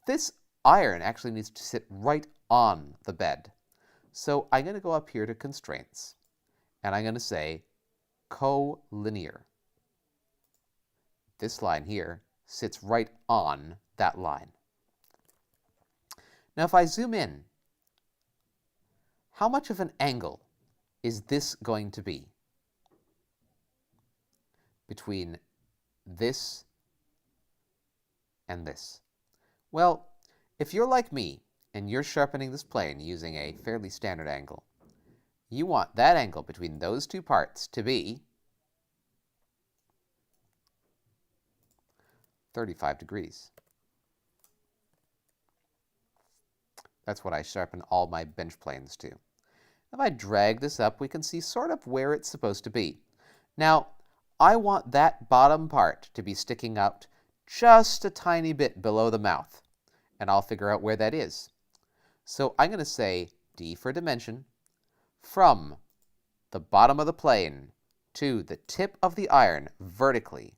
this iron actually needs to sit right on the bed. So I'm going to go up here to Constraints, and I'm going to say collinear. This line here sits right on that line. Now, if I zoom in, how much of an angle is this going to be between this and this? Well, if you're like me and you're sharpening this plane using a fairly standard angle, you want that angle between those two parts to be 35 degrees. That's what I sharpen all my bench planes to. If I drag this up, we can see sort of where it's supposed to be. Now, I want that bottom part to be sticking out just a tiny bit below the mouth, and I'll figure out where that is. So I'm going to say D for dimension, from the bottom of the plane to the tip of the iron vertically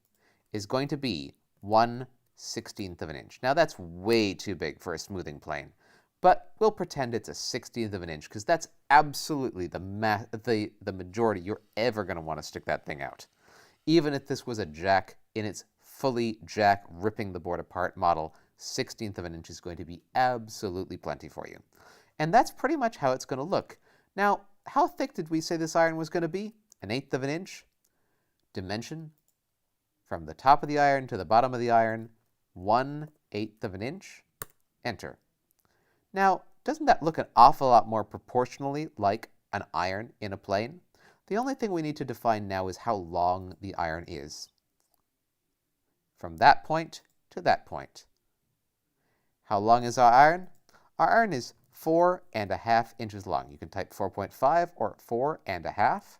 is going to be 1/16 of an inch. Now that's way too big for a smoothing plane, but we'll pretend it's a 1/16 of an inch because that's absolutely the majority you're ever going to want to stick that thing out. Even if this was a jack in its fully jack ripping the board apart model, 1/16 of an inch is going to be absolutely plenty for you. And that's pretty much how it's going to look. Now, how thick did we say this iron was going to be? 1/8 of an inch. Dimension, from the top of the iron to the bottom of the iron, 1/8 of an inch. Enter. Now, doesn't that look an awful lot more proportionally like an iron in a plane? The only thing we need to define now is how long the iron is. From that point to that point. How long is our iron? Our iron is 4.5 inches long. You can type 4.5 or 4.5,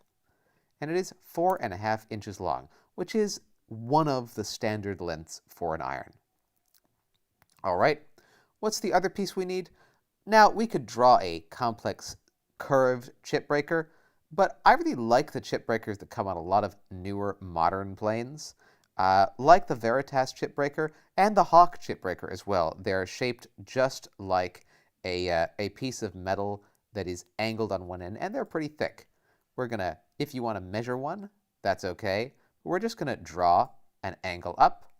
and it is 4.5 inches long, which is one of the standard lengths for an iron. All right, what's the other piece we need? Now, we could draw a complex curved chip breaker, but I really like the chip breakers that come on a lot of newer modern planes, like the Veritas chip breaker and the Hawk chip breaker as well. They're shaped just like a piece of metal that is angled on one end, and they're pretty thick. We're going to, if you want to measure one, that's okay. We're just going to draw an angle up,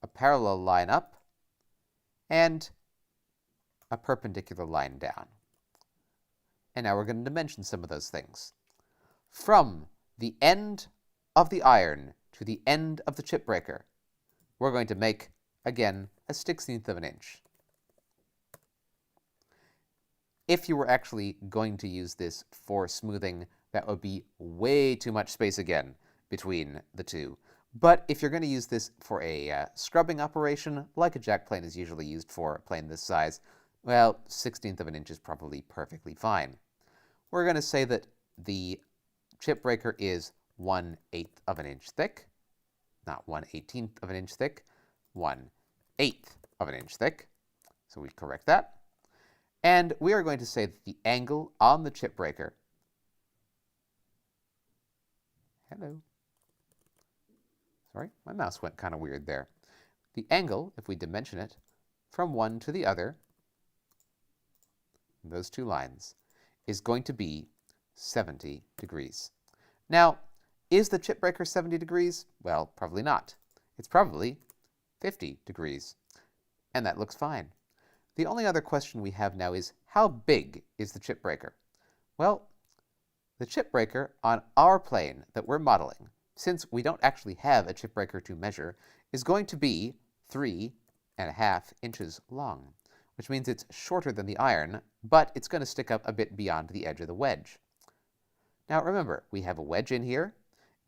a parallel line up, and a perpendicular line down. And now we're going to dimension some of those things. From the end of the iron to the end of the chip breaker, we're going to make, again, a 1/16 of an inch. If you were actually going to use this for smoothing, that would be way too much space again between the two. But if you're going to use this for a scrubbing operation, like a jack plane is usually used for a plane this size, well, 1/16 of an inch is probably perfectly fine. We're going to say that the chip breaker is 1/8 of an inch thick, not 1/18 of an inch thick, 1/8 of an inch thick. So we correct that. And we are going to say that the angle on the chip breaker, hello, sorry, my mouse went kind of weird there. The angle, if we dimension it, from one to the other, those two lines, is going to be 70 degrees. Now, is the chip breaker 70 degrees? Well, probably not. It's probably 50 degrees, and that looks fine. The only other question we have now is, how big is the chip breaker? Well, the chip breaker on our plane that we're modeling, since we don't actually have a chip breaker to measure, is going to be 3.5 inches long, which means it's shorter than the iron, but it's going to stick up a bit beyond the edge of the wedge. Now remember, we have a wedge in here,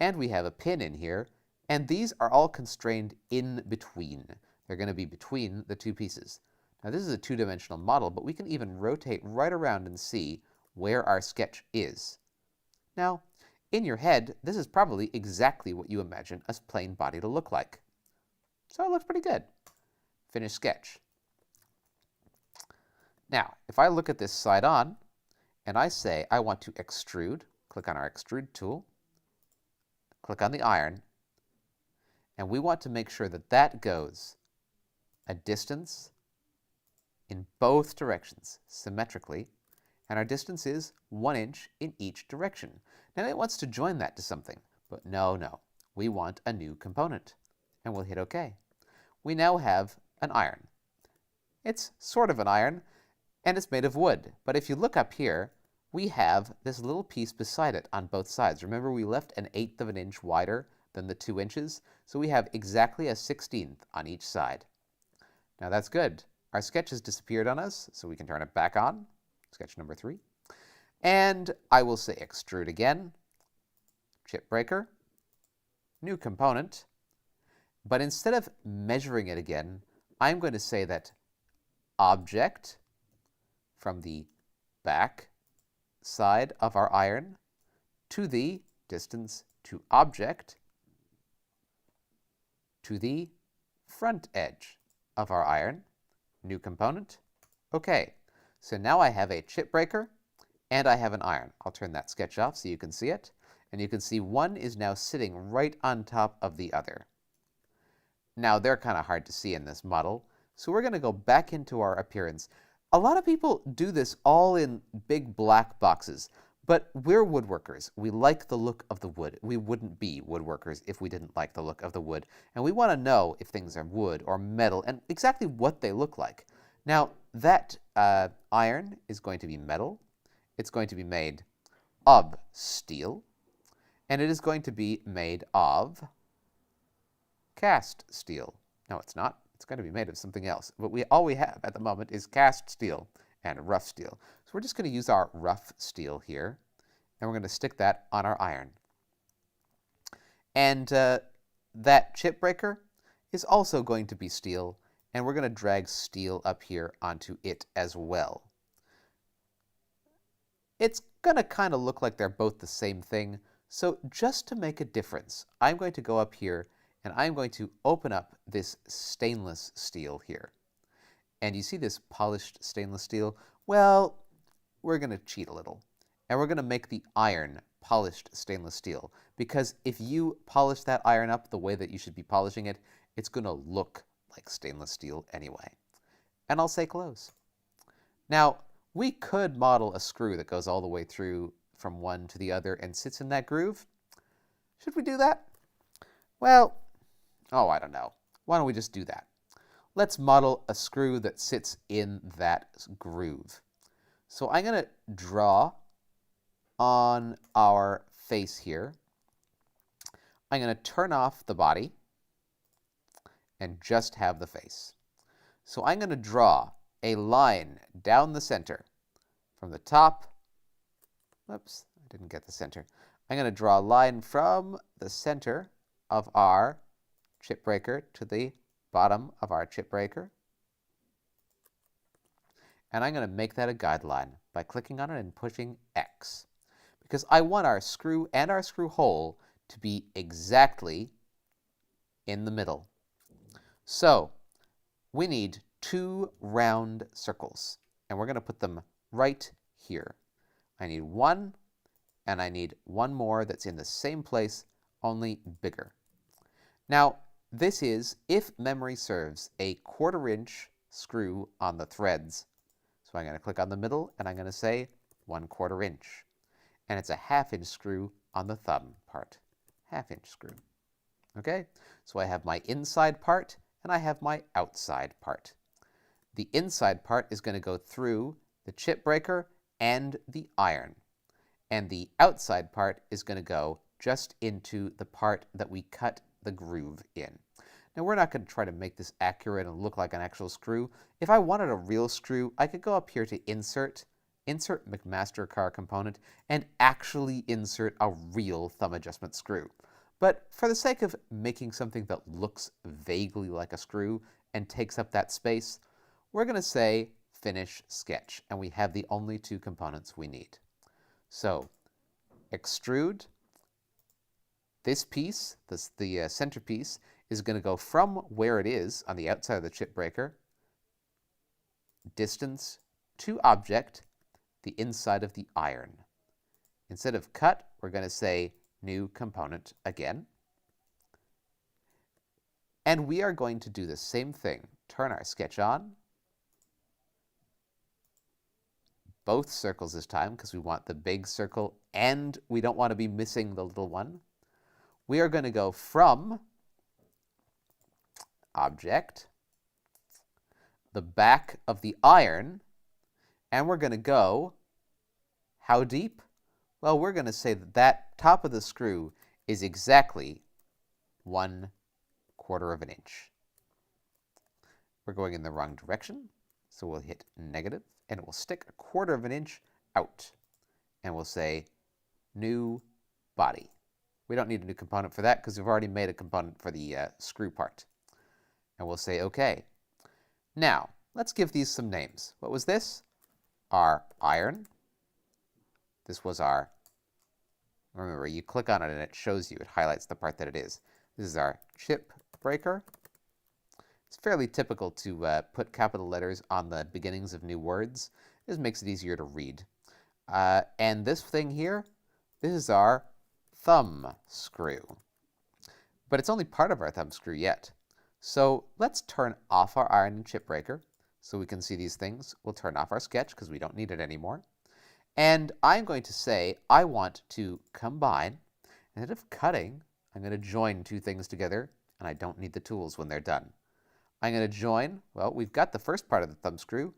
and we have a pin in here, and these are all constrained in between. They're going to be between the two pieces. Now this is a two-dimensional model, but we can even rotate right around and see where our sketch is. Now, in your head, this is probably exactly what you imagine a plane body to look like. So it looks pretty good. Finish sketch. Now, if I look at this side on, and I say I want to extrude, click on our extrude tool, click on the iron, and we want to make sure that that goes a distance in both directions, symmetrically, and our distance is 1 inch in each direction. Now it wants to join that to something, but no, we want a new component, and we'll hit OK. We now have an iron. It's sort of an iron, and it's made of wood, but if you look up here, we have this little piece beside it on both sides. Remember, we left 1/8 of an inch wider than the 2 inches, so we have exactly a 1/16 on each side. Now that's good. Our sketch has disappeared on us, so we can turn it back on, sketch number 3. And I will say extrude again, chip breaker, new component, but instead of measuring it again, I'm going to say that object from the back side of our iron to the distance to object to the front edge of our iron, new component. Okay, so now I have a chip breaker and I have an iron. I'll turn that sketch off so you can see it. And you can see one is now sitting right on top of the other. Now they're kind of hard to see in this model, so we're going to go back into our appearance. A lot of people do this all in big black boxes, but we're woodworkers. We like the look of the wood. We wouldn't be woodworkers if we didn't like the look of the wood. And we want to know if things are wood or metal and exactly what they look like. Now, that iron is going to be metal. It's going to be made of steel. And it is going to be made of cast steel. No, it's not. It's going to be made of something else. But all we have at the moment is cast steel and rough steel. So we're just going to use our rough steel here, and we're going to stick that on our iron. And that chip breaker is also going to be steel, and we're going to drag steel up here onto it as well. It's going to kind of look like they're both the same thing, so just to make a difference, I'm going to go up here and I'm going to open up this stainless steel here. And you see this polished stainless steel? Well, we're going to cheat a little. And we're going to make the iron polished stainless steel. Because if you polish that iron up the way that you should be polishing it, it's going to look like stainless steel anyway. And I'll say close. Now, we could model a screw that goes all the way through from one to the other and sits in that groove. Should we do that? Well, I don't know. Why don't we just do that? let's model a screw that sits in that groove. So I'm going to draw on our face here. I'm going to turn off the body and just have the face. So I'm going to draw a line down the center from the top. Whoops, I didn't get the center. I'm going to draw a line from the center of our chip breaker to the bottom of our chip breaker. And I'm going to make that a guideline by clicking on it and pushing X, because I want our screw and our screw hole to be exactly in the middle. So we need 2 round circles, and we're going to put them right here. I need 1, and I need 1 more that's in the same place, only bigger. Now, this is, if memory serves, a 1/4 inch screw on the threads. So I'm going to click on the middle, and I'm going to say 1/4 inch. And it's a 1/2 inch screw on the thumb part. 1/2 inch screw. Okay? So I have my inside part, and I have my outside part. The inside part is going to go through the chip breaker and the iron. And the outside part is going to go just into the part that we cut the groove in. Now, we're not going to try to make this accurate and look like an actual screw. If I wanted a real screw, I could go up here to Insert McMaster Car Component, and actually insert a real thumb adjustment screw. But for the sake of making something that looks vaguely like a screw and takes up that space, we're going to say Finish Sketch, and we have the only 2 components we need. So extrude. This piece, the center piece, is going to go from where it is on the outside of the chip breaker, distance to object, the inside of the iron. Instead of cut, we're going to say new component again. And we are going to do the same thing. Turn our sketch on. Both circles this time, because we want the big circle and we don't want to be missing the little one. We are going to go from object, the back of the iron, and we're going to go how deep? Well, we're going to say that that top of the screw is exactly 1/4 of an inch. We're going in the wrong direction, so we'll hit negative, and it will stick 1/4 of an inch out. And we'll say new body. We don't need a new component for that because we've already made a component for the screw part. And we'll say OK. Now, let's give these some names. What was this? Our iron. This was our, remember, you click on it and it shows you, it highlights the part that it is. This is our chip breaker. It's fairly typical to put capital letters on the beginnings of new words. This makes it easier to read. And this thing here, this is our thumb screw. But it's only part of our thumb screw yet. So let's turn off our iron and chip breaker so we can see these things. We'll turn off our sketch because we don't need it anymore. And I'm going to say I want to combine. Instead of cutting, I'm going to join 2 things together, and I don't need the tools when they're done. I'm going to join, well, we've got the first part of the thumb screw,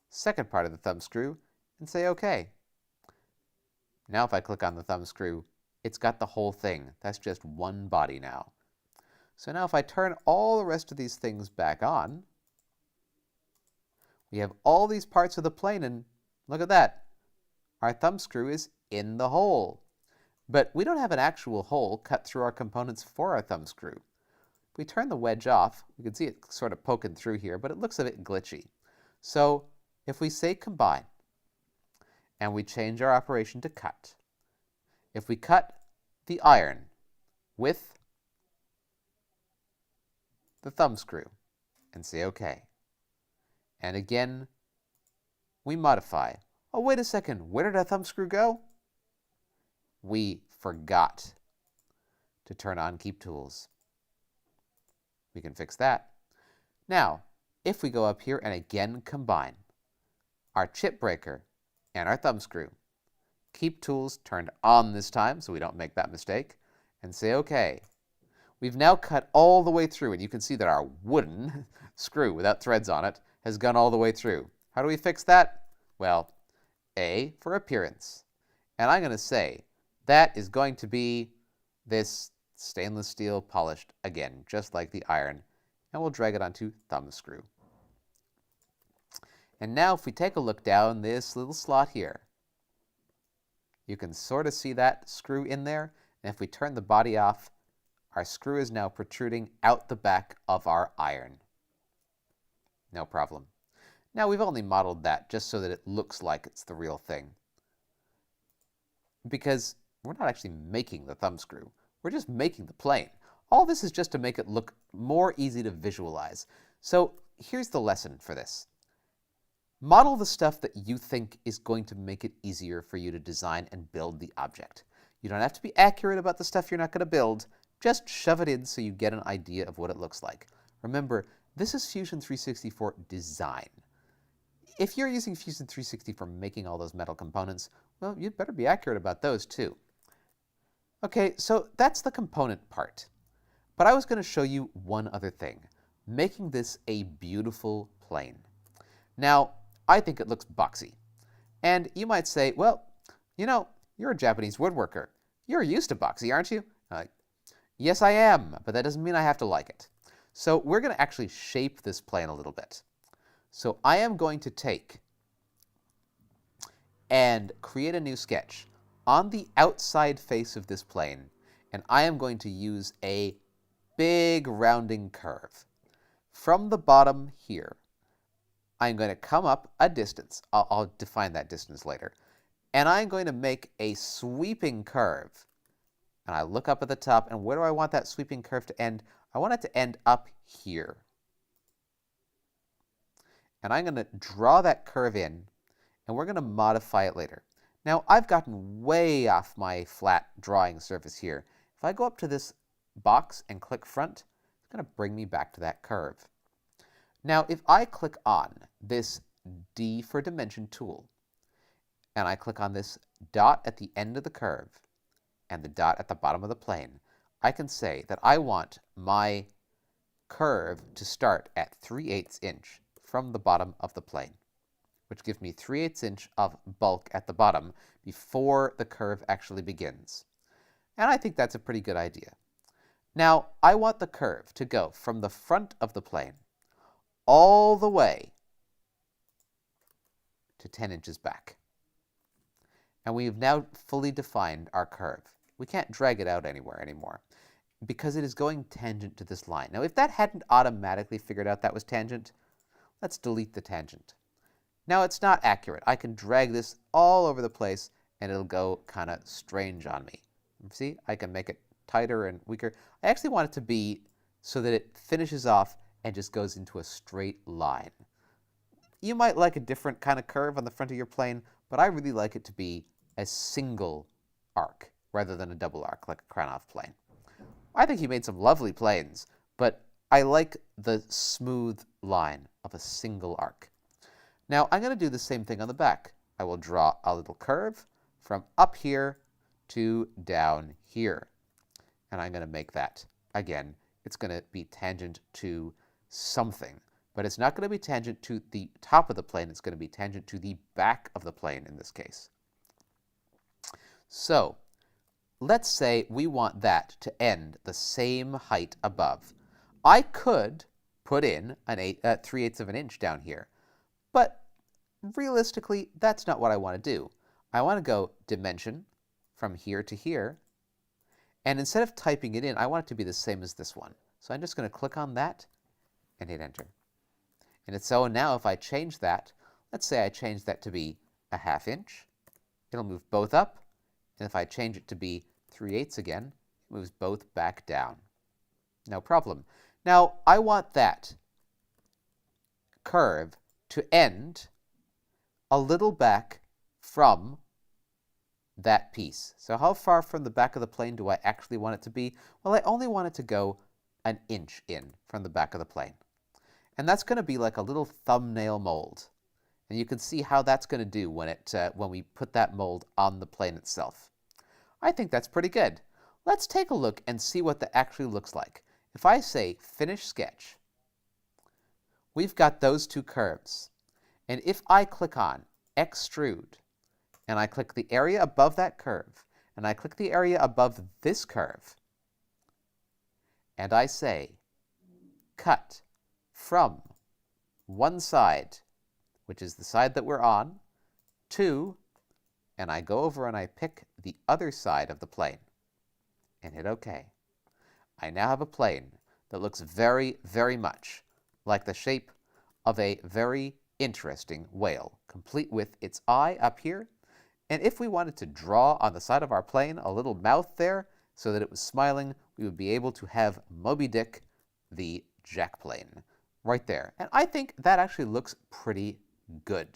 second part of the thumb screw, and say OK. Now if I click on the thumb screw, it's got the whole thing. That's just one body now. So now if I turn all the rest of these things back on, we have all these parts of the plane, and look at that. Our thumb screw is in the hole. But we don't have an actual hole cut through our components for our thumb screw. If we turn the wedge off, we can see it sort of poking through here, but it looks a bit glitchy. So if we say combine, and we change our operation to cut, if we cut the iron with the thumb screw and say OK, and again we modify. Oh, wait a second, where did our thumb screw go? We forgot to turn on Keep Tools. We can fix that. Now, if we go up here and again combine our chip breaker and our thumb screw, Keep Tools turned on this time so we don't make that mistake, and say OK. We've now cut all the way through, and you can see that our wooden screw without threads on it has gone all the way through. How do we fix that? Well, A, for appearance. And I'm going to say that is going to be this stainless steel polished, again, just like the iron. And we'll drag it onto thumb screw. And now if we take a look down this little slot here, you can sort of see that screw in there. And if we turn the body off, our screw is now protruding out the back of our iron. No problem. Now we've only modeled that just so that it looks like it's the real thing, because we're not actually making the thumb screw. We're just making the plane. All this is just to make it look more easy to visualize. So here's the lesson for this. Model the stuff that you think is going to make it easier for you to design and build the object. You don't have to be accurate about the stuff you're not going to build. Just shove it in so you get an idea of what it looks like. Remember, this is Fusion 360 for design. If you're using Fusion 360 for making all those metal components, well, you'd better be accurate about those too. Okay, so that's the component part. But I was going to show you one other thing, making this a beautiful plane. Now, I think it looks boxy. And you might say, well, you know, you're a Japanese woodworker. You're used to boxy, aren't you? Yes, I am, but that doesn't mean I have to like it. So we're going to actually shape this plane a little bit. So I am going to take and create a new sketch on the outside face of this plane, and I am going to use a big rounding curve. From the bottom here, I'm going to come up a distance. I'll define that distance later. And I'm going to make a sweeping curve. And I look up at the top, and where do I want that sweeping curve to end? I want it to end up here. And I'm going to draw that curve in, and we're going to modify it later. Now, I've gotten way off my flat drawing surface here. If I go up to this box and click front, it's going to bring me back to that curve. Now, if I click on this D for dimension tool, and I click on this dot at the end of the curve and the dot at the bottom of the plane, I can say that I want my curve to start at 3/8 inch from the bottom of the plane, which gives me 3/8 inch of bulk at the bottom before the curve actually begins. And I think that's a pretty good idea. Now, I want the curve to go from the front of the plane all the way to 10 inches back. And we've now fully defined our curve. We can't drag it out anywhere anymore because it is going tangent to this line. Now, if that hadn't automatically figured out that was tangent, let's delete the tangent. Now, it's not accurate. I can drag this all over the place, and it'll go kind of strange on me. See, I can make it tighter and weaker. I actually want it to be so that it finishes off and just goes into a straight line. You might like a different kind of curve on the front of your plane, but I really like it to be a single arc rather than a double arc like a Kranov plane. I think he made some lovely planes, but I like the smooth line of a single arc. Now, I'm going to do the same thing on the back. I will draw a little curve from up here to down here. And I'm going to make that, again, it's going to be tangent to something. But it's not going to be tangent to the top of the plane. It's going to be tangent to the back of the plane in this case. So let's say we want that to end the same height above. I could put in an 3/8 of an inch down here. But realistically, that's not what I want to do. I want to go dimension from here to here. And instead of typing it in, I want it to be the same as this one. So I'm just going to click on that and hit enter. And so now if I change that, let's say I change that to be a 1/2 inch, it'll move both up. And if I change it to be 3/8 again, it moves both back down. No problem. Now, I want that curve to end a little back from that piece. So how far from the back of the plane do I actually want it to be? Well, I only want it to go an inch in from the back of the plane. And that's going to be like a little thumbnail mold. And you can see how that's going to do when we put that mold on the plane itself. I think that's pretty good. Let's take a look and see what that actually looks like. If I say Finish Sketch, we've got those two curves. And if I click on Extrude, and I click the area above that curve, and I click the area above this curve, and I say Cut from one side, which is the side that we're on, to, and I go over and I pick the other side of the plane and hit OK. I now have a plane that looks very, very much like the shape of a very interesting whale, complete with its eye up here. And if we wanted to draw on the side of our plane a little mouth there so that it was smiling, we would be able to have Moby Dick, the jack plane, right there. And I think that actually looks pretty good.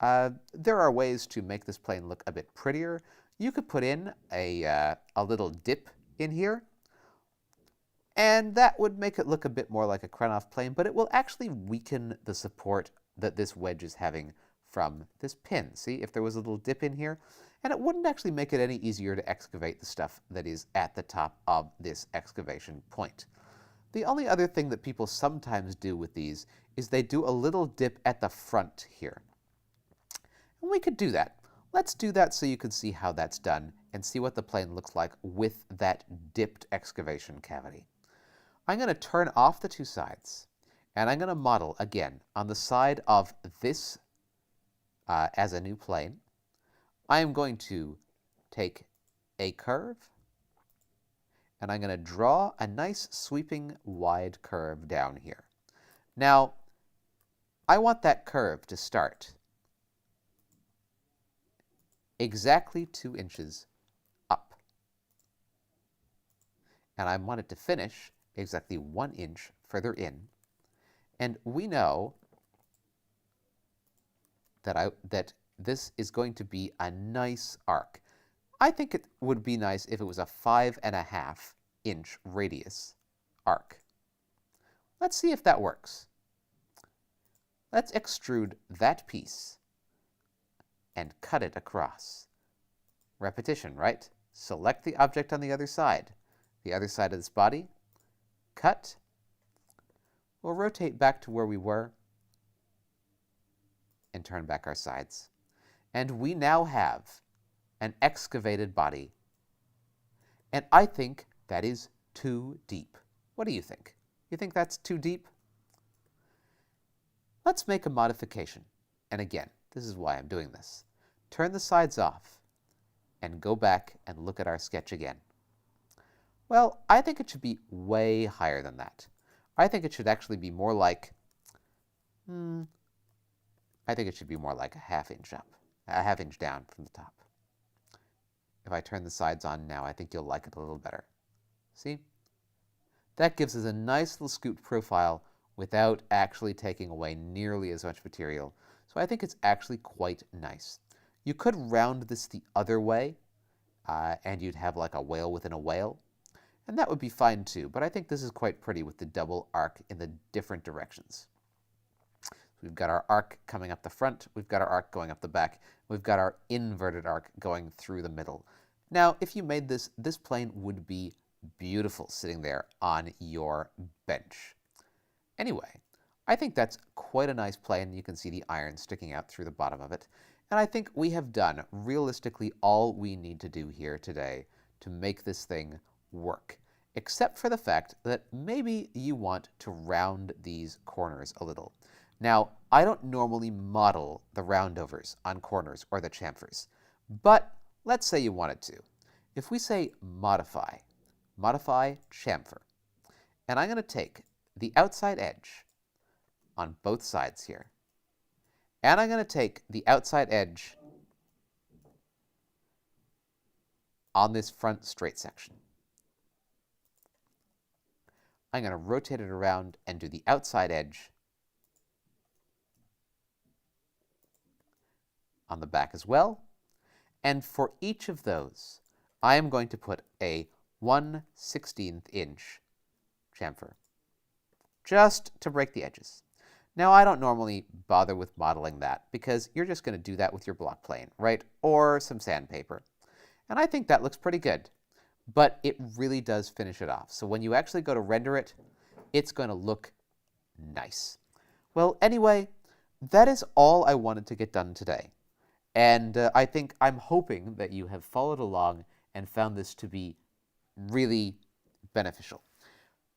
There are ways to make this plane look a bit prettier. You could put in a little dip in here, and that would make it look a bit more like a Krenov plane, but it will actually weaken the support that this wedge is having from this pin. See, if there was a little dip in here, and it wouldn't actually make it any easier to excavate the stuff that is at the top of this excavation point. The only other thing that people sometimes do with these is they do a little dip at the front here. And we could do that. Let's do that so you can see how that's done and see what the plane looks like with that dipped excavation cavity. I'm going to turn off the two sides, and I'm going to model again on the side of this as a new plane. I am going to take a curve, and I'm going to draw a nice sweeping wide curve down here. Now, I want that curve to start exactly 2 inches up. And I want it to finish exactly 1 inch further in. And we know that this is going to be a nice arc. I think it would be nice if it was a 5.5 inch radius arc. Let's see if that works. Let's extrude that piece and cut it across. Repetition, right? Select the object on the other side of this body, cut. We'll rotate back to where we were and turn back our sides. And we now have an excavated body. And I think that is too deep. What do you think? You think that's too deep? Let's make a modification. And again, this is why I'm doing this. Turn the sides off and go back and look at our sketch again. Well, I think it should be way higher than that. I think it should actually be more like, I think it should be more like a ½ inch up, a ½ inch down from the top. If I turn the sides on now, I think you'll like it a little better. See? That gives us a nice little scooped profile without actually taking away nearly as much material. So I think it's actually quite nice. You could round this the other way, and you'd have like a whale within a whale. And that would be fine too, but I think this is quite pretty with the double arc in the different directions. We've got our arc coming up the front, we've got our arc going up the back, we've got our inverted arc going through the middle. Now, if you made this, this plane would be beautiful sitting there on your bench. Anyway, I think that's quite a nice plane. You can see the iron sticking out through the bottom of it. And I think we have done realistically all we need to do here today to make this thing work, except for the fact that maybe you want to round these corners a little. Now, I don't normally model the roundovers on corners or the chamfers, but let's say you wanted to. If we say modify chamfer, and I'm going to take the outside edge on both sides here, and I'm going to take the outside edge on this front straight section. I'm going to rotate it around and do the outside edge on the back as well. And for each of those, I am going to put a 1/16 inch chamfer, just to break the edges. Now, I don't normally bother with modeling that because you're just going to do that with your block plane, right? Or some sandpaper. And I think that looks pretty good. but it really does finish it off. So when you actually go to render it, it's going to look nice. Well, anyway, that is all I wanted to get done today. And I'm hoping that you have followed along and found this to be really beneficial.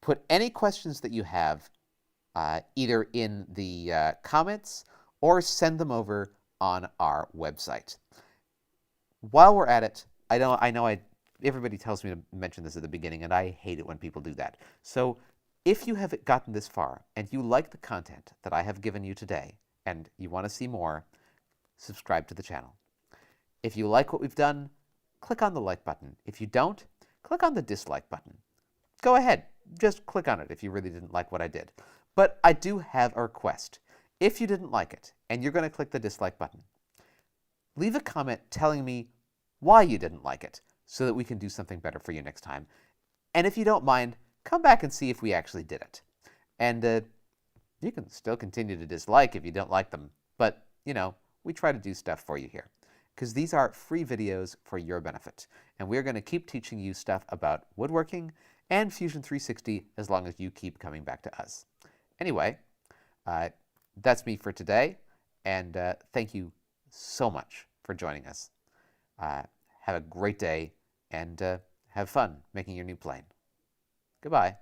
Put any questions that you have either in the comments or send them over on our website. While we're at it, everybody tells me to mention this at the beginning, and I hate it when people do that. So if you have gotten this far and you like the content that I have given you today and you want to see more, subscribe to the channel. If you like what we've done, click on the like button. If you don't, click on the dislike button. Go ahead, just click on it if you really didn't like what I did. But I do have a request. If you didn't like it and you're going to click the dislike button, leave a comment telling me why you didn't like it so that we can do something better for you next time. And if you don't mind, come back and see if we actually did it. And you can still continue to dislike if you don't like them, but, we try to do stuff for you here, because these are free videos for your benefit. And we're going to keep teaching you stuff about woodworking and Fusion 360 as long as you keep coming back to us. Anyway, that's me for today, and thank you so much for joining us. Have a great day, and have fun making your new plane. Goodbye.